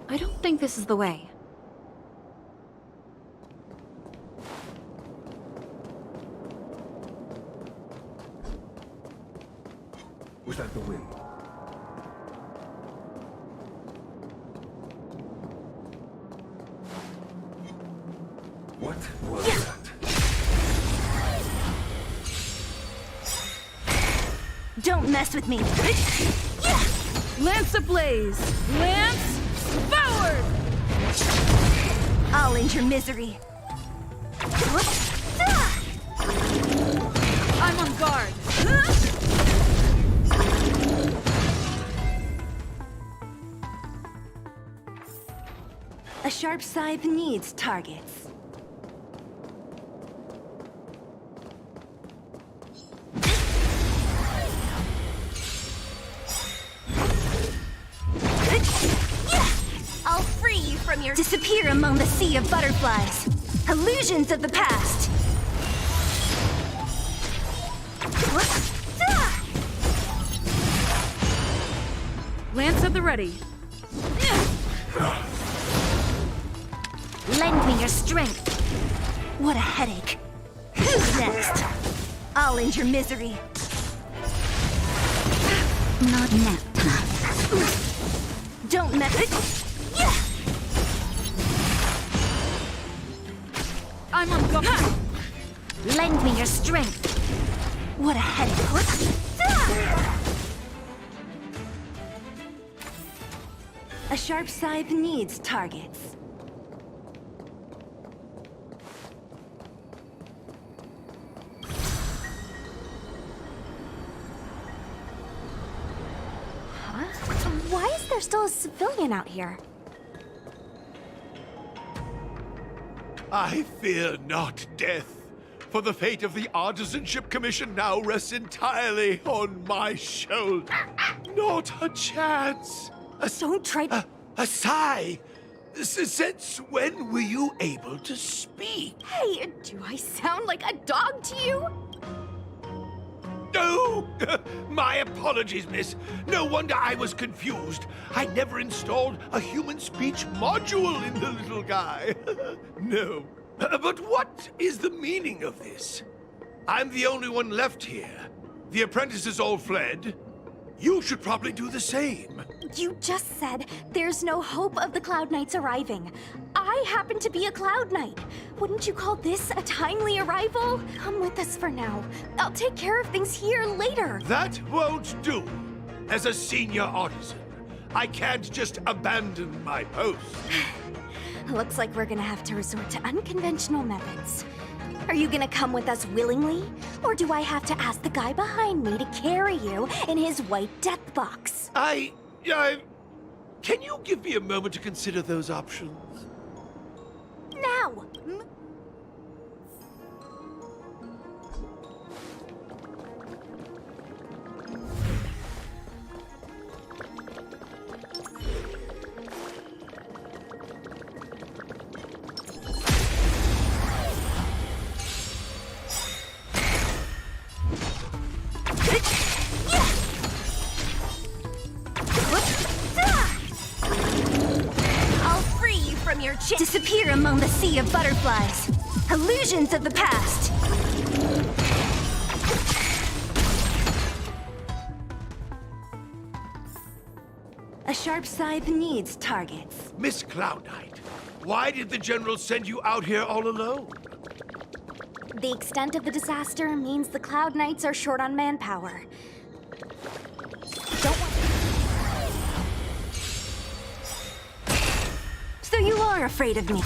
[SPEAKER 6] I don't think this is the way.
[SPEAKER 7] Was that the wind? What was that?
[SPEAKER 1] Don't mess with me.
[SPEAKER 8] Lance ablaze! Lance forward!
[SPEAKER 1] I'll end your misery.
[SPEAKER 8] I'm on guard.
[SPEAKER 1] A sharp scythe needs targets. I'll free you from your... Disappear among the sea of butterflies. Illusions of the past.
[SPEAKER 8] Lance at the ready.
[SPEAKER 1] Lend me your strength. What a headache. Who's next? I'll end your misery. Not nap time. Don't mess it.
[SPEAKER 8] I'm on guard.
[SPEAKER 1] Lend me your strength. What a headache. A sharp scythe needs targets.
[SPEAKER 9] Huh? Why is there still a civilian out here?
[SPEAKER 7] I fear not death, for the fate of the Artisanship Commission now rests entirely on my shoulder. Not a chance.
[SPEAKER 1] Don't try to...
[SPEAKER 7] A sigh. Since when were you able to speak?
[SPEAKER 9] Hey, do I sound like a dog to you?
[SPEAKER 7] No! My apologies, miss. No wonder I was confused. I never installed a human speech module in the little guy. No. But what is the meaning of this? I'm the only one left here. The apprentices all fled. You should probably do the same.
[SPEAKER 9] You just said there's no hope of the Cloud Knights arriving. I happen to be a Cloud Knight. Wouldn't you call this a timely arrival? Come with us for now. I'll take care of things here later.
[SPEAKER 7] That won't do. As a senior artisan, I can't just abandon my post.
[SPEAKER 9] Looks like we're gonna have to resort to unconventional methods. Are you gonna come with us willingly? Or do I have to ask the guy behind me to carry you in his white death box?
[SPEAKER 7] Can you give me a moment to consider those options?
[SPEAKER 9] Now!
[SPEAKER 1] I'll free you from your disappear among the sea of butterflies. Illusions of the past.
[SPEAKER 11] A sharp scythe needs targets.
[SPEAKER 7] Miss Cloud Knight, why did the General send you out here all alone?
[SPEAKER 9] The extent of the disaster means the Cloud Knights are short on manpower.
[SPEAKER 11] So you are afraid of me.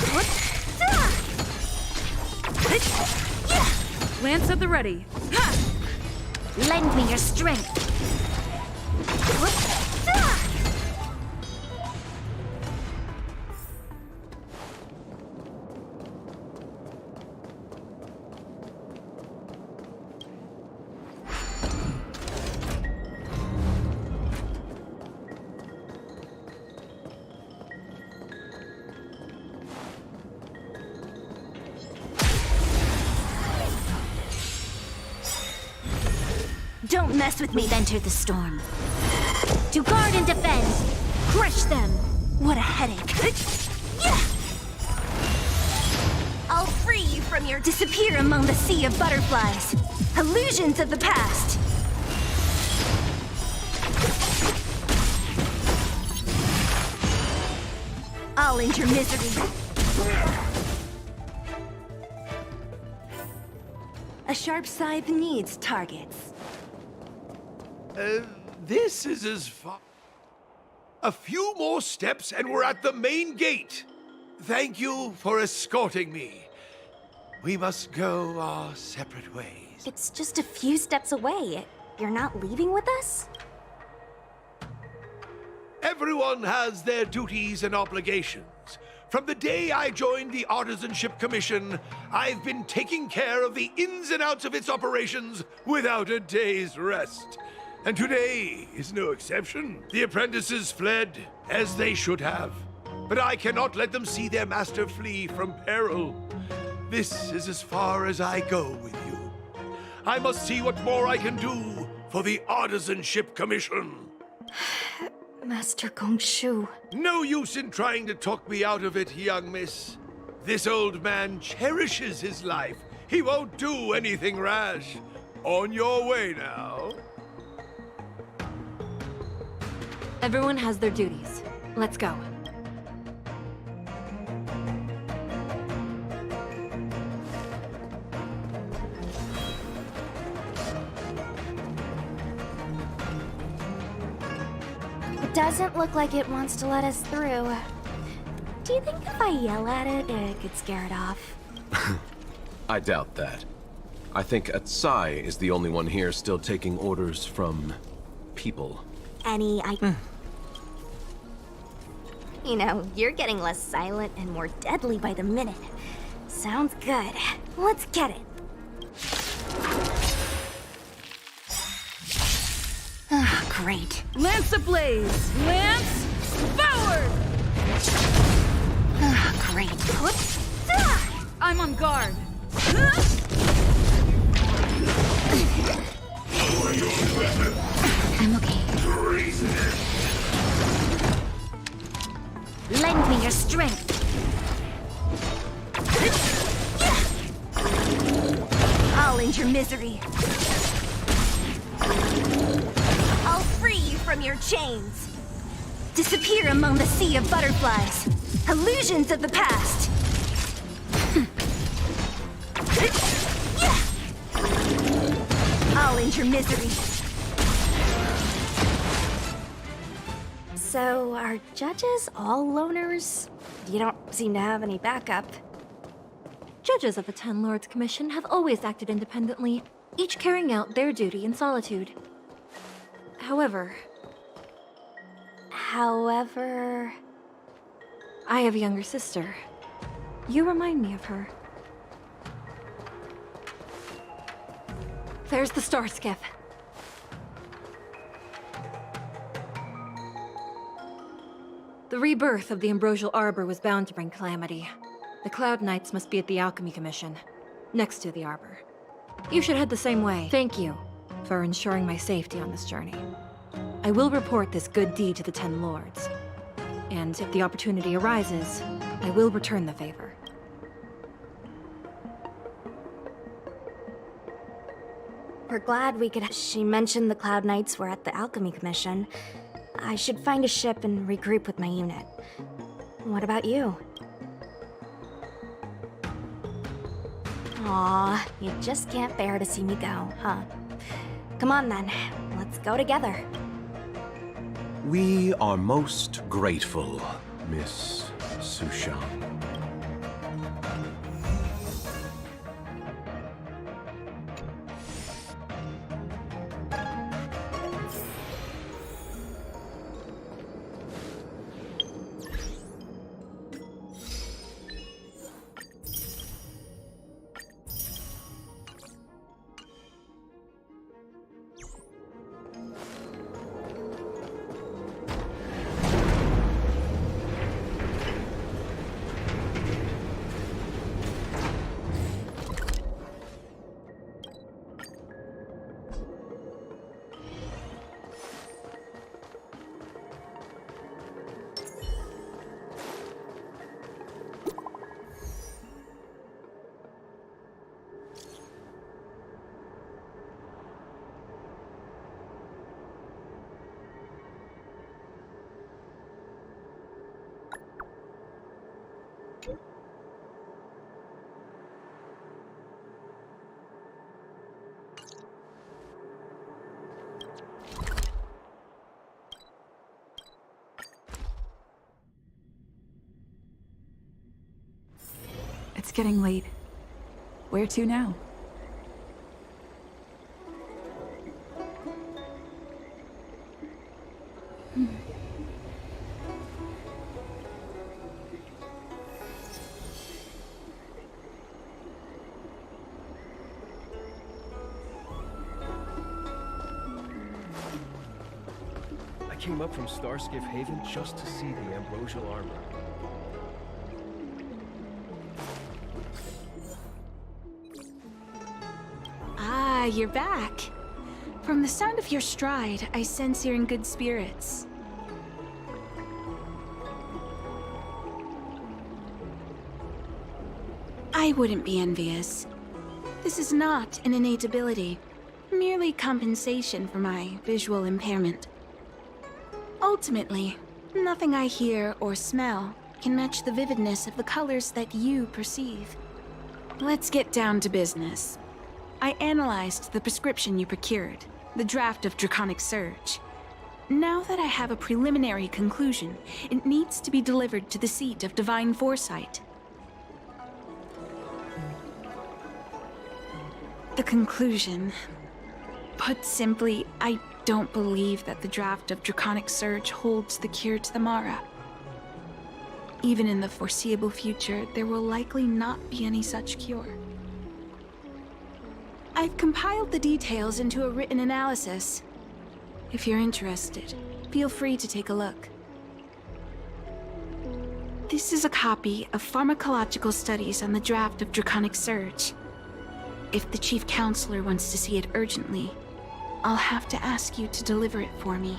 [SPEAKER 11] Lance at the ready.
[SPEAKER 2] Lend me your strength.
[SPEAKER 11] Don't mess with me.
[SPEAKER 2] We've entered the storm. To guard and defend. Crush them.
[SPEAKER 11] What a headache.
[SPEAKER 1] I'll free you from your disappear among the sea of butterflies. Illusions of the past. I'll end your misery.
[SPEAKER 11] A sharp scythe needs targets.
[SPEAKER 7] This is as far... A few more steps and we're at the main gate. Thank you for escorting me. We must go our separate ways.
[SPEAKER 9] It's just a few steps away. You're not leaving with us?
[SPEAKER 7] Everyone has their duties and obligations. From the day I joined the Artisanship Commission, I've been taking care of the ins and outs of its operations without a day's rest. And today is no exception. The apprentices fled, as they should have. But I cannot let them see their master flee from peril. This is as far as I go with you. I must see what more I can do for the Artisanship Commission.
[SPEAKER 9] Master Gongshu.
[SPEAKER 7] No use in trying to talk me out of it, young miss. This old man cherishes his life. He won't do anything rash. On your way now.
[SPEAKER 6] Everyone has their duties. Let's go.
[SPEAKER 9] It doesn't look like it wants to let us through. Do you think if I yell at it, it could scare it off?
[SPEAKER 10] I doubt that. I think Atsai is the only one here still taking orders from people.
[SPEAKER 9] You know, you're getting less silent and more deadly by the minute. Sounds good. Let's get it.
[SPEAKER 11] Ah, great. Lance ablaze! Lance forward! Ah, great. I'm on guard.
[SPEAKER 2] I'm okay. Lend me your strength.
[SPEAKER 1] I'll end your misery. I'll free you from your chains. Disappear among the sea of butterflies. Illusions of the past. I'll end your misery.
[SPEAKER 9] So, are judges all loners? you don't seem to have any backup.
[SPEAKER 6] Judges of the Ten Lords Commission have always acted independently, each carrying out their duty in solitude. However, I have a younger sister. You remind me of her. There's the star skiff. The rebirth of the Ambrosial Arbor was bound to bring calamity. The Cloud Knights must be at the Alchemy Commission, next to the Arbor. You should head the same way. Thank you for ensuring my safety on this journey. I will report this good deed to the Ten Lords. And if the opportunity arises, I will return the favor.
[SPEAKER 9] We're glad we could. She mentioned the Cloud Knights were at the Alchemy Commission. I should find a ship and regroup with my unit. What about you? Aw, you just can't bear to see me go, huh? Come on then, let's go together.
[SPEAKER 10] We are most grateful, Miss Sushang.
[SPEAKER 12] It's getting late. Where to now?
[SPEAKER 13] I came up from Starskiff Haven just to see the Ambrosial Arbor.
[SPEAKER 14] Ah, you're back. From the sound of your stride, I sense you're in good spirits. I wouldn't be envious. This is not an innate ability, merely compensation for my visual impairment. Ultimately, nothing I hear or smell can match the vividness of the colors that you perceive. Let's get down to business. I analyzed the prescription you procured, the draft of Draconic Surge. Now that I have a preliminary conclusion, it needs to be delivered to the seat of Divine Foresight. The conclusion. Put simply, I don't believe that the draft of Draconic Surge holds the cure to the Mara. Even in the foreseeable future, there will likely not be any such cure. I've compiled the details into a written analysis. If you're interested, feel free to take a look. This is a copy of pharmacological studies on the draft of Draconic Surge. If the Chief Counselor wants to see it urgently, I'll have to ask you to deliver it for me.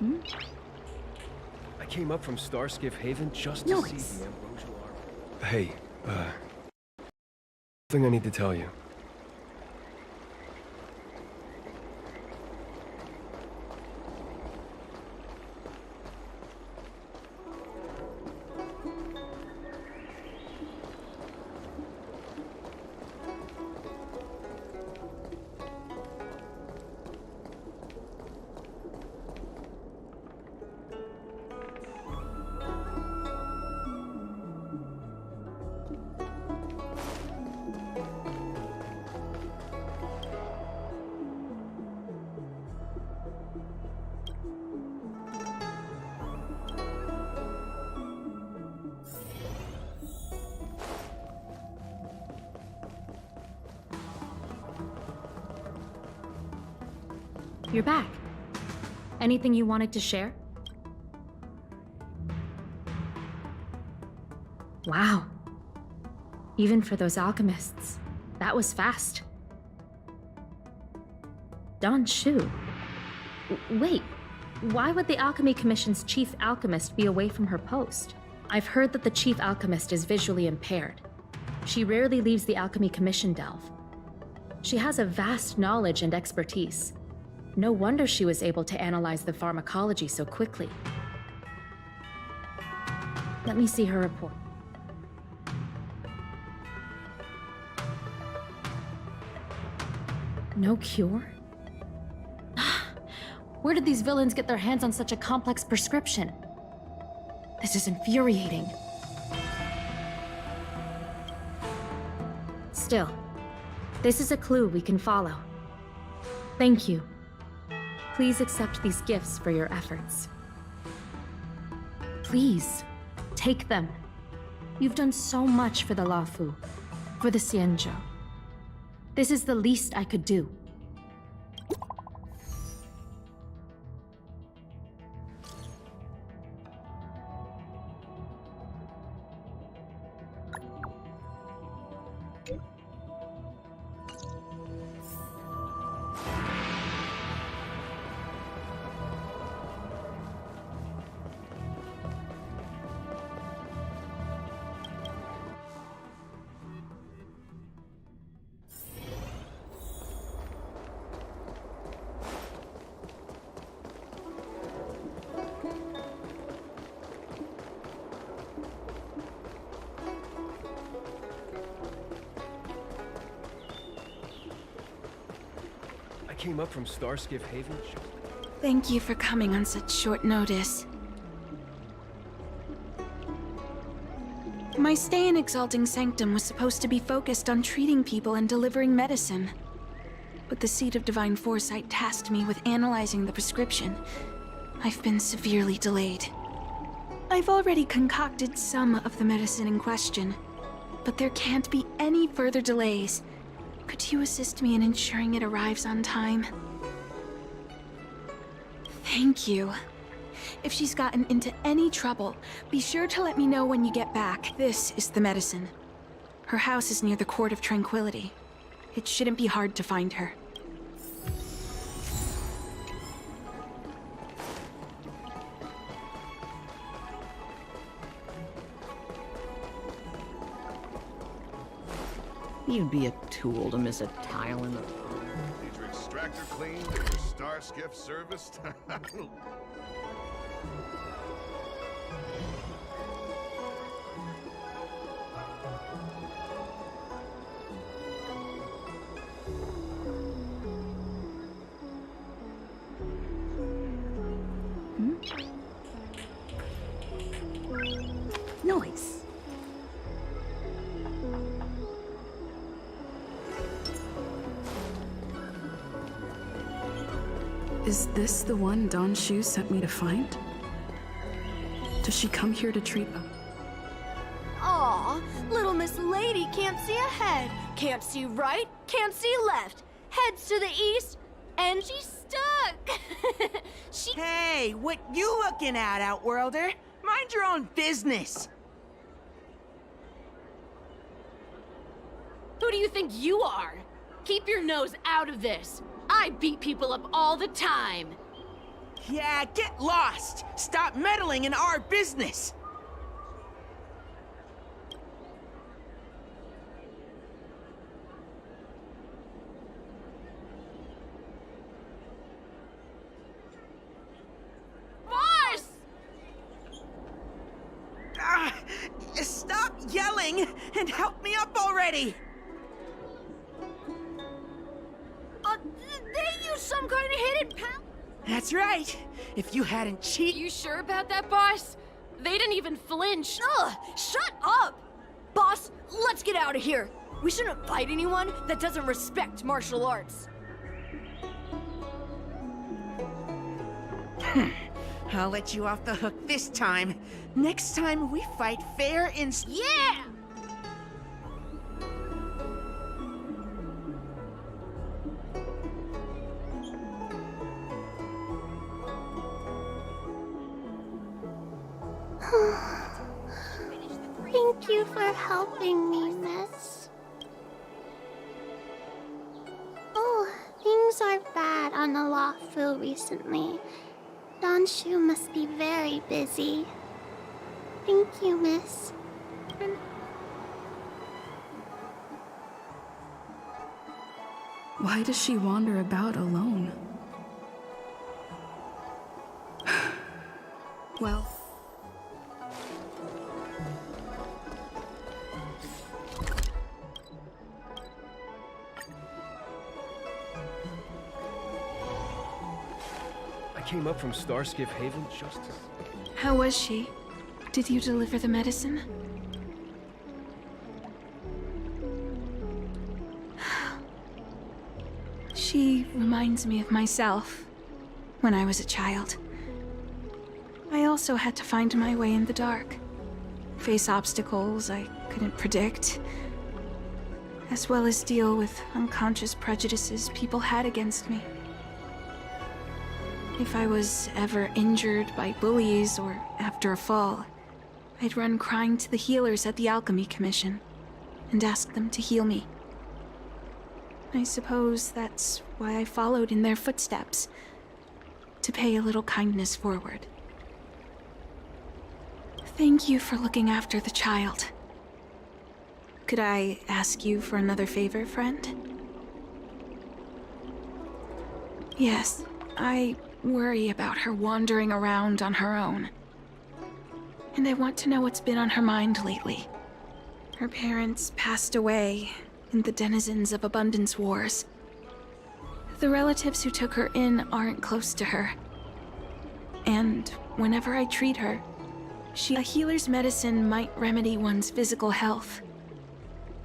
[SPEAKER 13] I came up from Starskiff Haven just to see the ambrosial arbor. Hey, thing I need to tell you.
[SPEAKER 15] You're back. Anything you wanted to share? Wow. Even for those alchemists, that was fast. Don Shu. Wait, why would the Alchemy Commission's chief alchemist be away from her post? I've heard that the chief alchemist is visually impaired. She rarely leaves the Alchemy Commission delve. She has a vast knowledge and expertise. No wonder she was able to analyze the pharmacology so quickly. Let me see her report. No cure? Where did these villains get their hands on such a complex prescription? This is infuriating. Still, this is a clue we can follow. Thank you. Please accept these gifts for your efforts. Please, take them. You've done so much for the Lafu, for the Xianzhou. This is the least I could do.
[SPEAKER 13] I came up from Starskiff Haven.
[SPEAKER 14] Thank you for coming on such short notice. My stay in Exalting Sanctum was supposed to be focused on treating people and delivering medicine. But the Seat of Divine Foresight tasked me with analyzing the prescription. I've been severely delayed. I've already concocted some of the medicine in question, but there can't be any further delays. Could you assist me in ensuring it arrives on time? Thank you. If she's gotten into any trouble, be sure to let me know when you get back. This is the medicine. Her house is near the Court of Tranquility. It shouldn't be hard to find her.
[SPEAKER 6] You'd be a tool to miss a tile in the...
[SPEAKER 16] Need your extractor cleaned and your star skiff serviced?
[SPEAKER 12] Noise. Is this the one Don Shu sent me to find? Does she come here to treat them?
[SPEAKER 17] Aw, little Miss Lady can't see ahead, can't see right, can't see left, heads to the east, and she's stuck!
[SPEAKER 18] Hey, what you looking at, Outworlder? Mind your own business!
[SPEAKER 17] Who do you think you are? Keep your nose out of this. I beat people up all the time.
[SPEAKER 18] Yeah, get lost! Stop meddling in our business!
[SPEAKER 17] Boss!
[SPEAKER 18] Stop yelling and help me up already!
[SPEAKER 17] They use some kind of hidden power.
[SPEAKER 18] That's right. If you hadn't cheated...
[SPEAKER 8] You sure about that, boss? They didn't even flinch.
[SPEAKER 17] Ugh, shut up! Boss, let's get out of here. We shouldn't fight anyone that doesn't respect martial arts.
[SPEAKER 18] I'll let you off the hook this time. Next time we fight fair and...
[SPEAKER 17] Yeah!
[SPEAKER 2] Thank you for helping me, miss. Oh, things are bad on the Lafu recently. Donshu must be very busy. Thank you, miss.
[SPEAKER 12] Why does she wander about alone? Well...
[SPEAKER 13] I came up from Starskiff Haven just to...
[SPEAKER 14] How was she? Did you deliver the medicine? She reminds me of myself when I was a child. I also had to find my way in the dark, face obstacles I couldn't predict, as well as deal with unconscious prejudices people had against me. If I was ever injured by bullies or after a fall, I'd run crying to the healers at the Alchemy Commission and ask them to heal me. I suppose that's why I followed in their footsteps, to pay a little kindness forward. Thank you for looking after the child. Could I ask you for another favor, friend? Yes, I worry about her wandering around on her own. And I want to know what's been on her mind lately. Her parents passed away in the denizens of Abundance Wars. The relatives who took her in aren't close to her. And whenever I treat her, a healer's medicine might remedy one's physical health.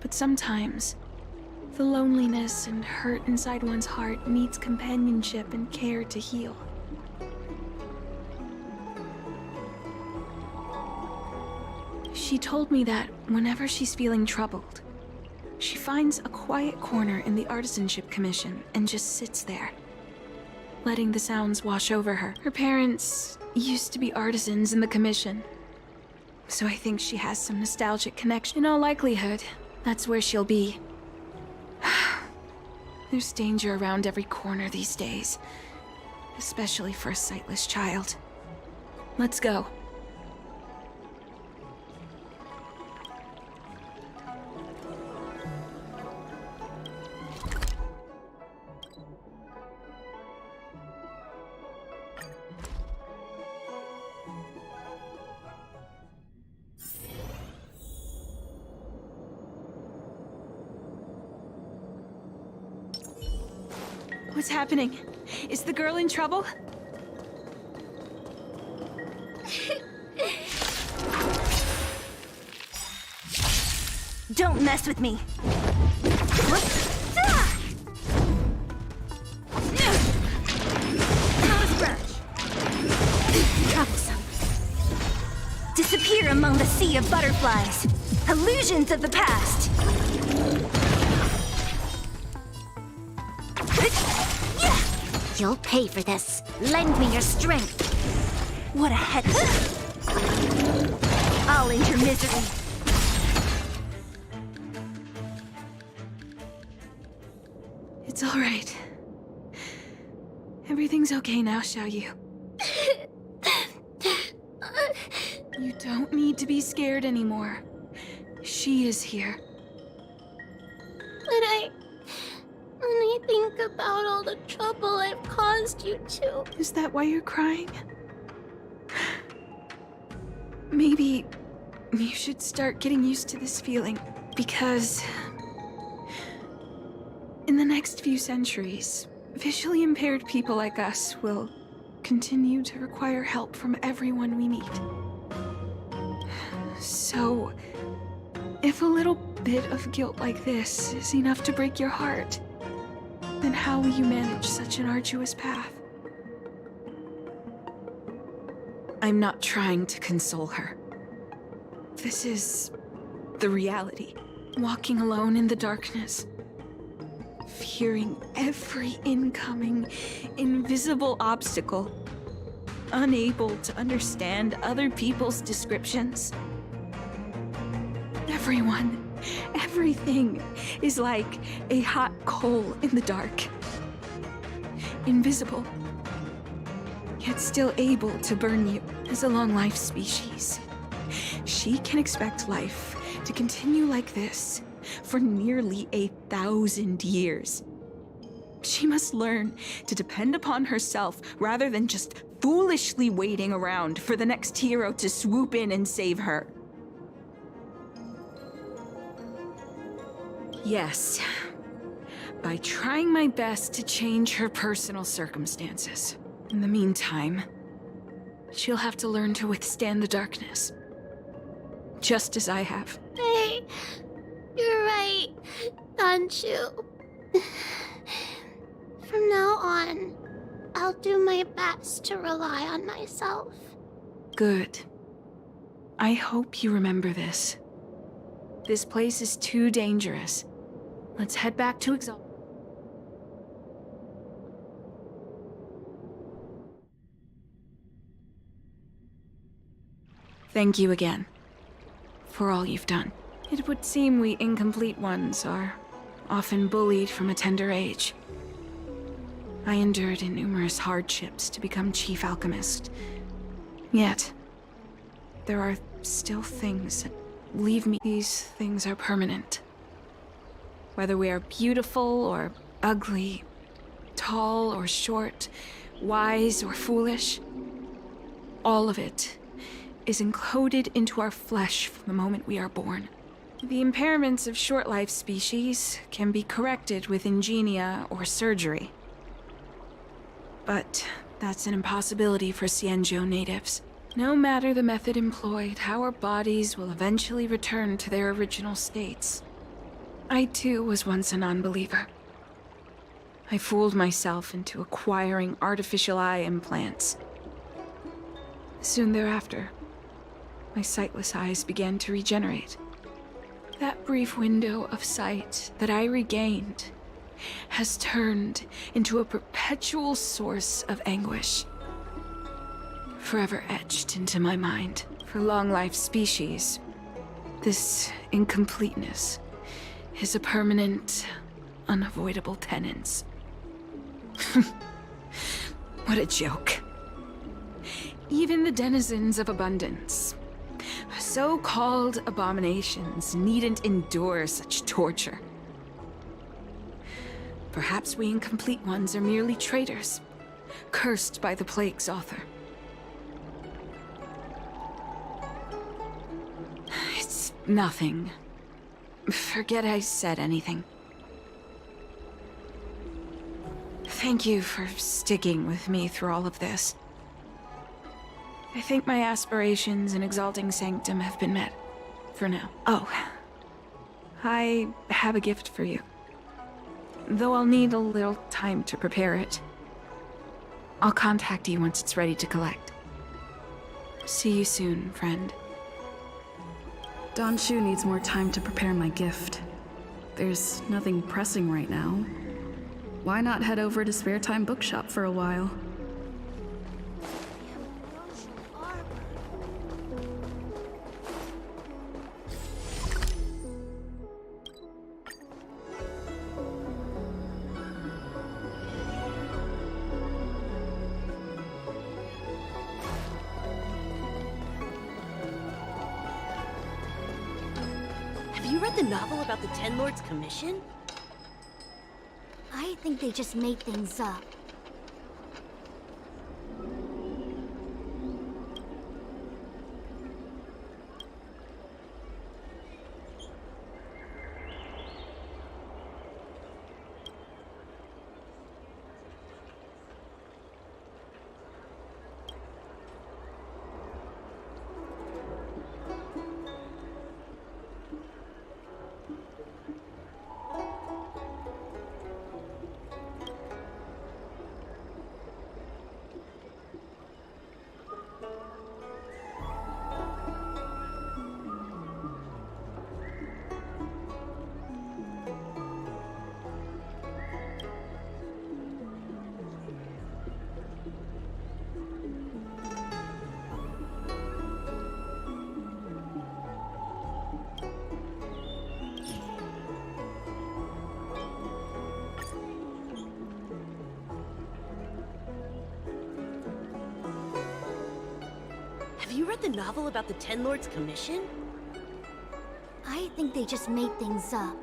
[SPEAKER 14] But sometimes, the loneliness and hurt inside one's heart needs companionship and care to heal. She told me that whenever she's feeling troubled, she finds a quiet corner in the Artisanship Commission and just sits there, letting the sounds wash over her. Her parents used to be artisans in the Commission, so I think she has some nostalgic connection. In all likelihood, that's where she'll be. There's danger around every corner these days, especially for a sightless child. Let's go. What's happening? Is the girl in trouble?
[SPEAKER 1] Don't mess with me. Troublesome. Disappear among the sea of butterflies. Illusions of the past.
[SPEAKER 2] You'll pay for this. Lend me your strength.
[SPEAKER 1] What a head. I'll end your misery.
[SPEAKER 14] It's all right. Everything's okay now, Xiao Yu. You don't need to be scared anymore. She is here.
[SPEAKER 2] But when I think about all the trouble I've caused you two.
[SPEAKER 14] Is that why you're crying? Maybe you should start getting used to this feeling, because in the next few centuries, visually impaired people like us will continue to require help from everyone we meet. So, if a little bit of guilt like this is enough to break your heart, then how will you manage such an arduous path? I'm not trying to console her. This is the reality. Walking alone in the darkness, fearing every incoming, invisible obstacle, unable to understand other people's descriptions. Everyone, everything is like a hot coal in the dark. Invisible, yet still able to burn you. As a long-life species, she can expect life to continue like this for nearly 1,000 years. She must learn to depend upon herself rather than just foolishly waiting around for the next hero to swoop in and save her. Yes, by trying my best to change her personal circumstances. In the meantime, she'll have to learn to withstand the darkness. Just as I have.
[SPEAKER 2] Hey, you're right, Danshu. From now on, I'll do my best to rely on myself.
[SPEAKER 14] Good. I hope you remember this. This place is too dangerous. Let's head back to Exalt. Thank you again for all you've done. It would seem we incomplete ones are often bullied from a tender age. I endured numerous hardships to become chief alchemist. Yet, there are still things that leave me. These things are permanent. Whether we are beautiful or ugly, tall or short, wise or foolish, all of it is encoded into our flesh from the moment we are born. The impairments of short-life species can be corrected with ingenia or surgery. But that's an impossibility for Xianzhou natives. No matter the method employed, our bodies will eventually return to their original states. I too was once a non-believer. I fooled myself into acquiring artificial eye implants. Soon thereafter, my sightless eyes began to regenerate. That brief window of sight that I regained has turned into a perpetual source of anguish, forever etched into my mind. For long-life species, this incompleteness is a permanent, unavoidable penance. What a joke. Even the denizens of abundance, so-called abominations, needn't endure such torture. Perhaps we incomplete ones are merely traitors, cursed by the plague's author. It's nothing. Forget I said anything. Thank you for sticking with me through all of this. I think my aspirations in exalting Sanctum have been met. For now. Oh. I have a gift for you. Though I'll need a little time to prepare it. I'll contact you once it's ready to collect. See you soon, friend.
[SPEAKER 12] Danshu needs more time to prepare my gift. There's nothing pressing right now. Why not head over to Spare Time Bookshop for a while?
[SPEAKER 17] you read the novel about the Ten Lords Commission?
[SPEAKER 2] I think they just made things up.
[SPEAKER 17] Have you read the novel about the Ten Lords Commission?
[SPEAKER 2] I think they just made things up.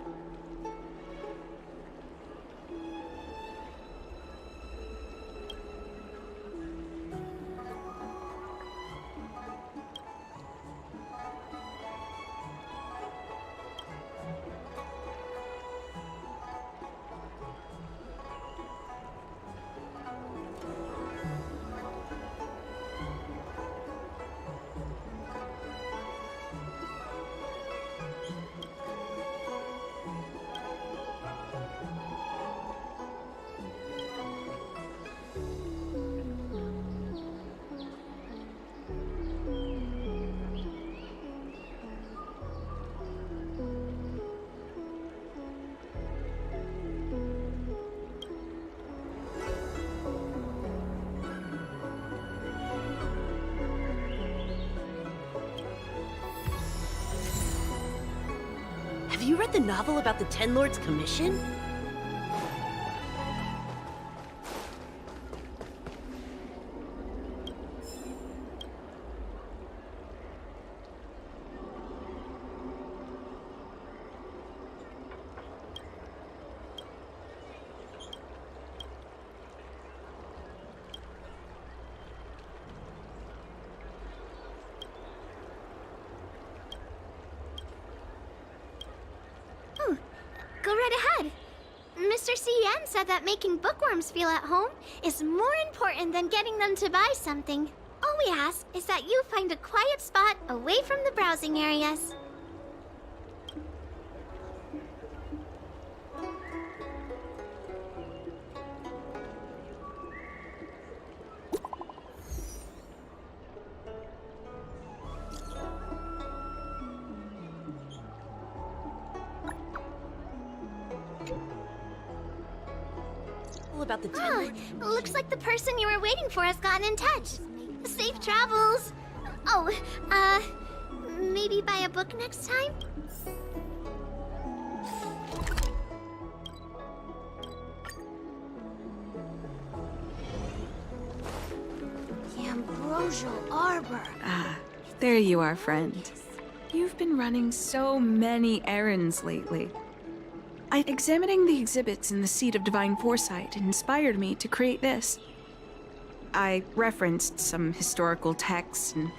[SPEAKER 17] Have you read the novel about the Ten Lords Commission?
[SPEAKER 2] Go right ahead. Mr. CN said that making bookworms feel at home is more important than getting them to buy something. All we ask is that you find a quiet spot away from the browsing areas.
[SPEAKER 17] About the Ten Lords.
[SPEAKER 2] Looks like the person you were waiting for has gotten in touch. Safe travels. Oh, maybe buy a book next time?
[SPEAKER 14] The Ambrosial Arbor. Ah, there you are, friend. You've been running so many errands lately. Examining the exhibits in the Seat of Divine Foresight inspired me to create this. I referenced some historical texts and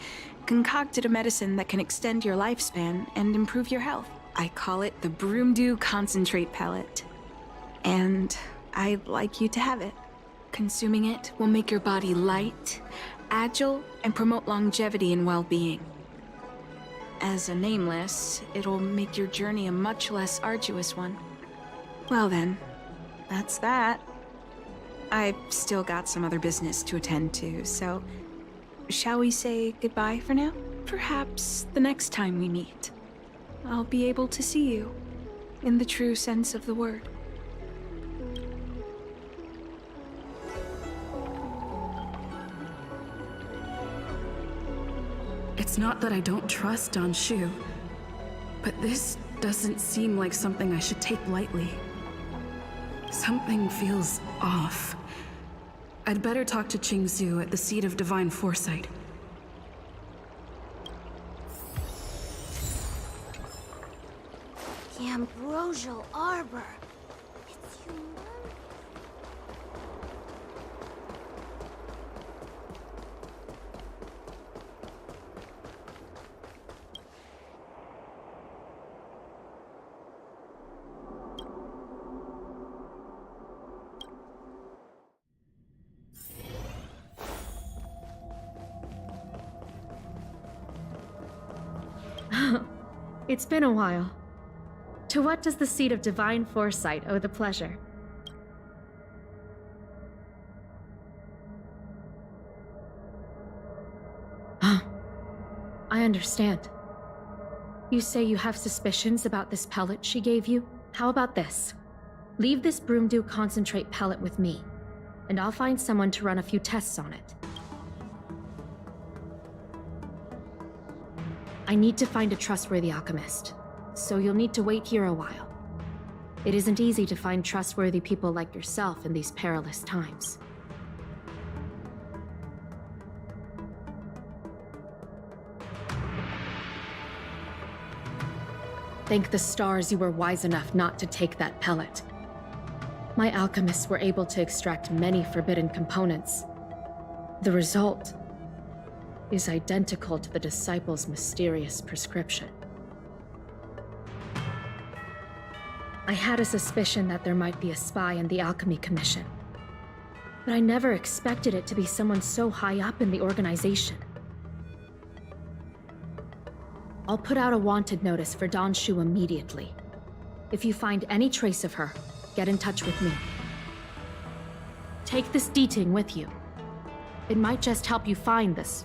[SPEAKER 14] concocted a medicine that can extend your lifespan and improve your health. I call it the Broomdew Concentrate Pellet. And I'd like you to have it. Consuming it will make your body light, agile, and promote longevity and well-being. As a nameless, it'll make your journey a much less arduous one. Well then, that's that. I've still got some other business to attend to, so shall we say goodbye for now? Perhaps the next time we meet, I'll be able to see you, in the true sense of the word.
[SPEAKER 12] It's not that I don't trust Don Shu, but this doesn't seem like something I should take lightly. Something feels off. I'd better talk to Qingzu at the Seat of Divine Foresight.
[SPEAKER 17] The ambrosial arbor. It's humongous.
[SPEAKER 15] It's been a while. To what does the seat of divine foresight owe the pleasure? I understand. You say you have suspicions about this pellet she gave you? How about this? Leave this Broomdew concentrate pellet with me, and I'll find someone to run a few tests on it. I need to find a trustworthy alchemist, so you'll need to wait here a while. It isn't easy to find trustworthy people like yourself in these perilous times. Thank the stars you were wise enough not to take that pellet. My alchemists were able to extract many forbidden components. The result is identical to the disciples' mysterious prescription. I had a suspicion that there might be a spy in the Alchemy Commission, but I never expected it to be someone so high up in the organization. I'll put out a wanted notice for Don Shu immediately. If you find any trace of her, get in touch with me. Take this deeting with you. It might just help you find this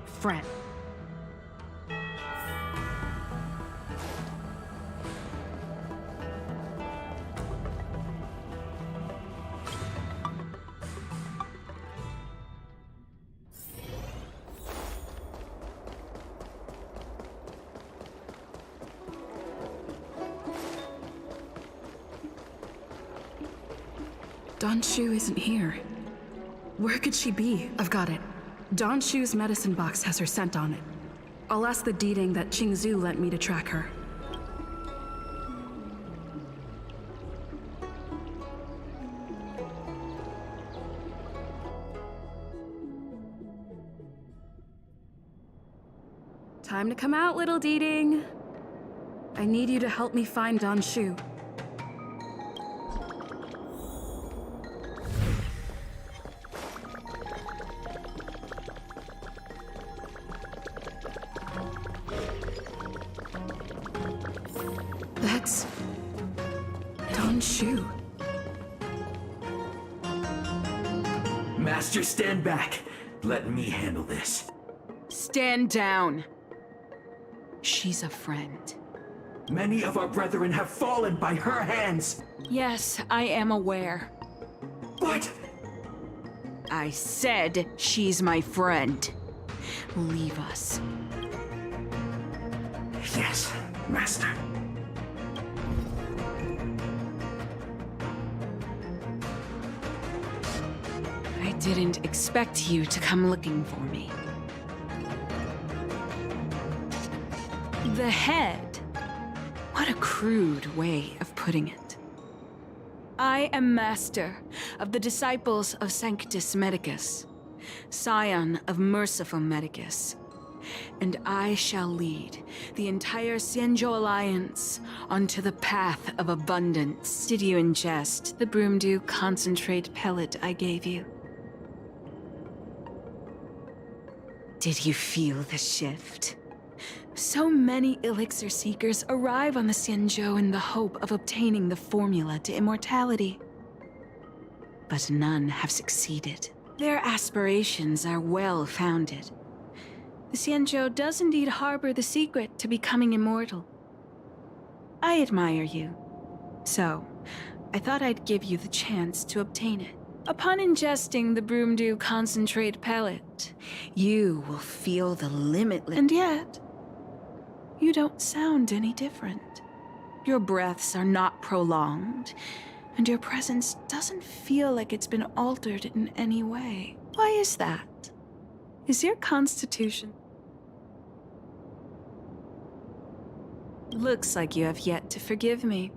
[SPEAKER 15] friend.
[SPEAKER 12] Don Shu isn't here. Where could she be? I've got it. Don Shu's medicine box has her scent on it. I'll ask the deeding that Qingzu lent me to track her. Time to come out, little deeding. I need you to help me find Don Shu. That's Don Shu.
[SPEAKER 19] Master, stand back. Let me handle this.
[SPEAKER 14] Stand down. She's a friend.
[SPEAKER 19] Many of our brethren have fallen by her hands.
[SPEAKER 14] Yes, I am aware.
[SPEAKER 19] But
[SPEAKER 14] I said she's my friend. Leave us.
[SPEAKER 19] Yes, Master.
[SPEAKER 14] I didn't expect you to come looking for me. The head. What a crude way of putting it. I am master of the disciples of Sanctus Medicus, scion of Merciful Medicus, and I shall lead the entire Xianzhou Alliance onto the path of abundance. Did you ingest the Broomdew concentrate pellet I gave you? Did you feel the shift? So many elixir seekers arrive on the Xianzhou in the hope of obtaining the formula to immortality. But none have succeeded. Their aspirations are well-founded. The Xianzhou does indeed harbor the secret to becoming immortal. I admire you. So, I thought I'd give you the chance to obtain it. Upon ingesting the Broomdew concentrate pellet, you will feel the limitless... And yet, you don't sound any different. Your breaths are not prolonged, and your presence doesn't feel like it's been altered in any way. Why is that? Is your constitution... Looks like you have yet to forgive me.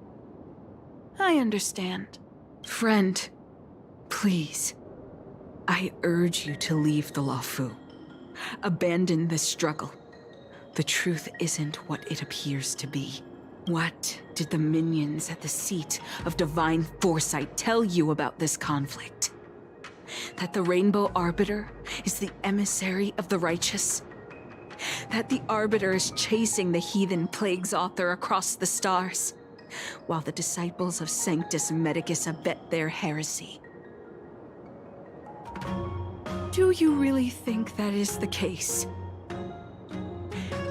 [SPEAKER 14] I understand. Friend, please. I urge you to leave the Luofu. Abandon this struggle. The truth isn't what it appears to be. What did the minions at the seat of divine foresight tell you about this conflict? That the Rainbow Arbiter is the emissary of the righteous? That the Arbiter is chasing the heathen plague's author across the stars, while the disciples of Sanctus Medicus abet their heresy? Do you really think that is the case?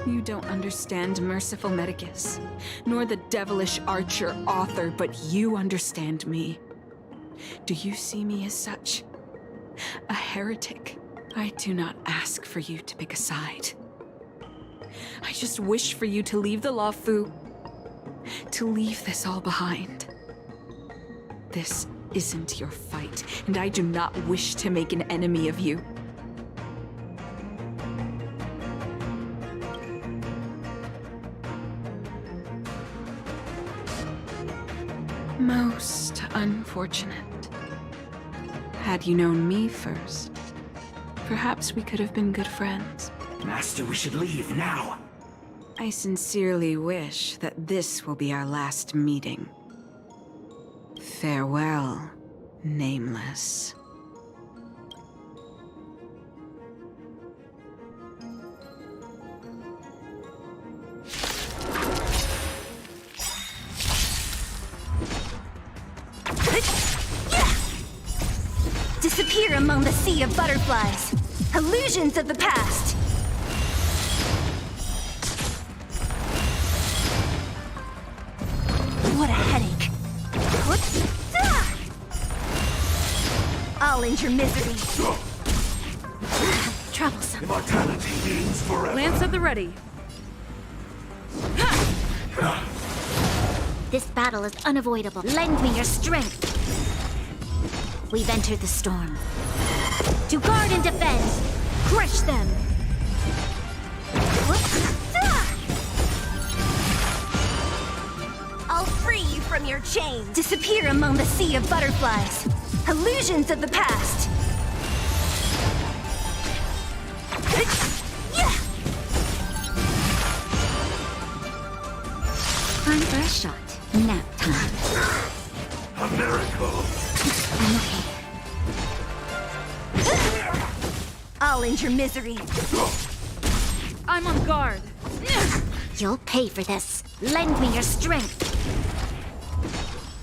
[SPEAKER 14] You don't understand Merciful Medicus, nor the devilish archer author, but you understand me. Do you see me as such? A heretic? I do not ask for you to pick a side. I just wish for you to leave the Luofu, to leave this all behind. This isn't your fight, and I do not wish to make an enemy of you. Most unfortunate. Had you known me first, perhaps we could have been good friends.
[SPEAKER 19] Master, we should leave now.
[SPEAKER 14] I sincerely wish that this will be our last meeting. Farewell, Nameless.
[SPEAKER 1] Disappear among the sea of butterflies. Illusions of the past. What a headache. I'll end your misery. Troublesome.
[SPEAKER 19] Immortality means forever.
[SPEAKER 11] Lance at the ready.
[SPEAKER 2] This battle is unavoidable. Lend me your strength. We've entered the storm. To guard and defend! Crush them!
[SPEAKER 1] I'll free you from your chains. Disappear among the sea of butterflies. Illusions of the past.
[SPEAKER 2] Time for a shot. Nap time.
[SPEAKER 19] A miracle.
[SPEAKER 2] I'm okay.
[SPEAKER 1] I'll end your misery.
[SPEAKER 11] I'm on guard.
[SPEAKER 2] You'll pay for this. Lend me your strength.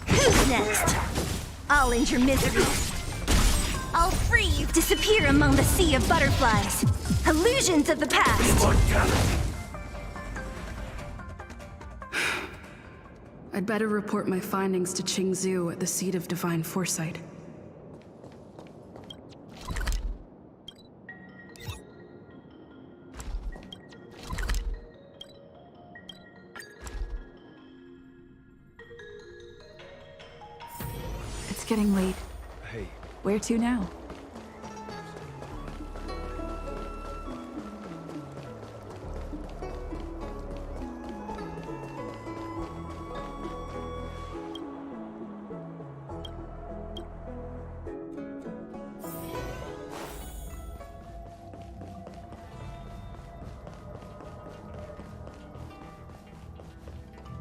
[SPEAKER 1] Who's next? I'll end your misery. I'll free you. Disappear among the sea of butterflies. Illusions of the past.
[SPEAKER 12] I'd better report my findings to Qingzhou at the seat of divine foresight.
[SPEAKER 14] It's getting late.
[SPEAKER 13] Hey.
[SPEAKER 14] Where to now?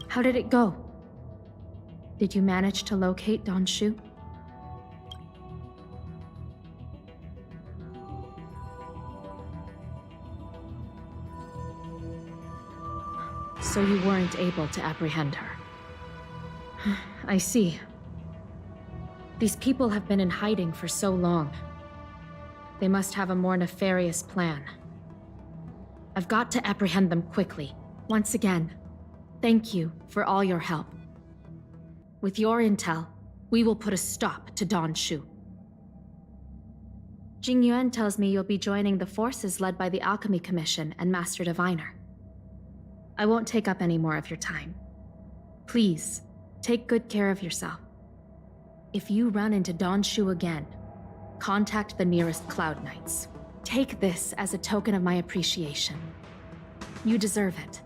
[SPEAKER 15] How did it go? Did you manage to locate Don Shu? So you weren't able to apprehend her. I see. These people have been in hiding for so long. They must have a more nefarious plan. I've got to apprehend them quickly. Once again, thank you for all your help. With your intel, we will put a stop to Don Shu. Jing Yuan tells me you'll be joining the forces led by the Alchemy Commission and Master Diviner. I won't take up any more of your time. Please, take good care of yourself. If you run into Don Shu again, contact the nearest Cloud Knights. Take this as a token of my appreciation. You deserve it.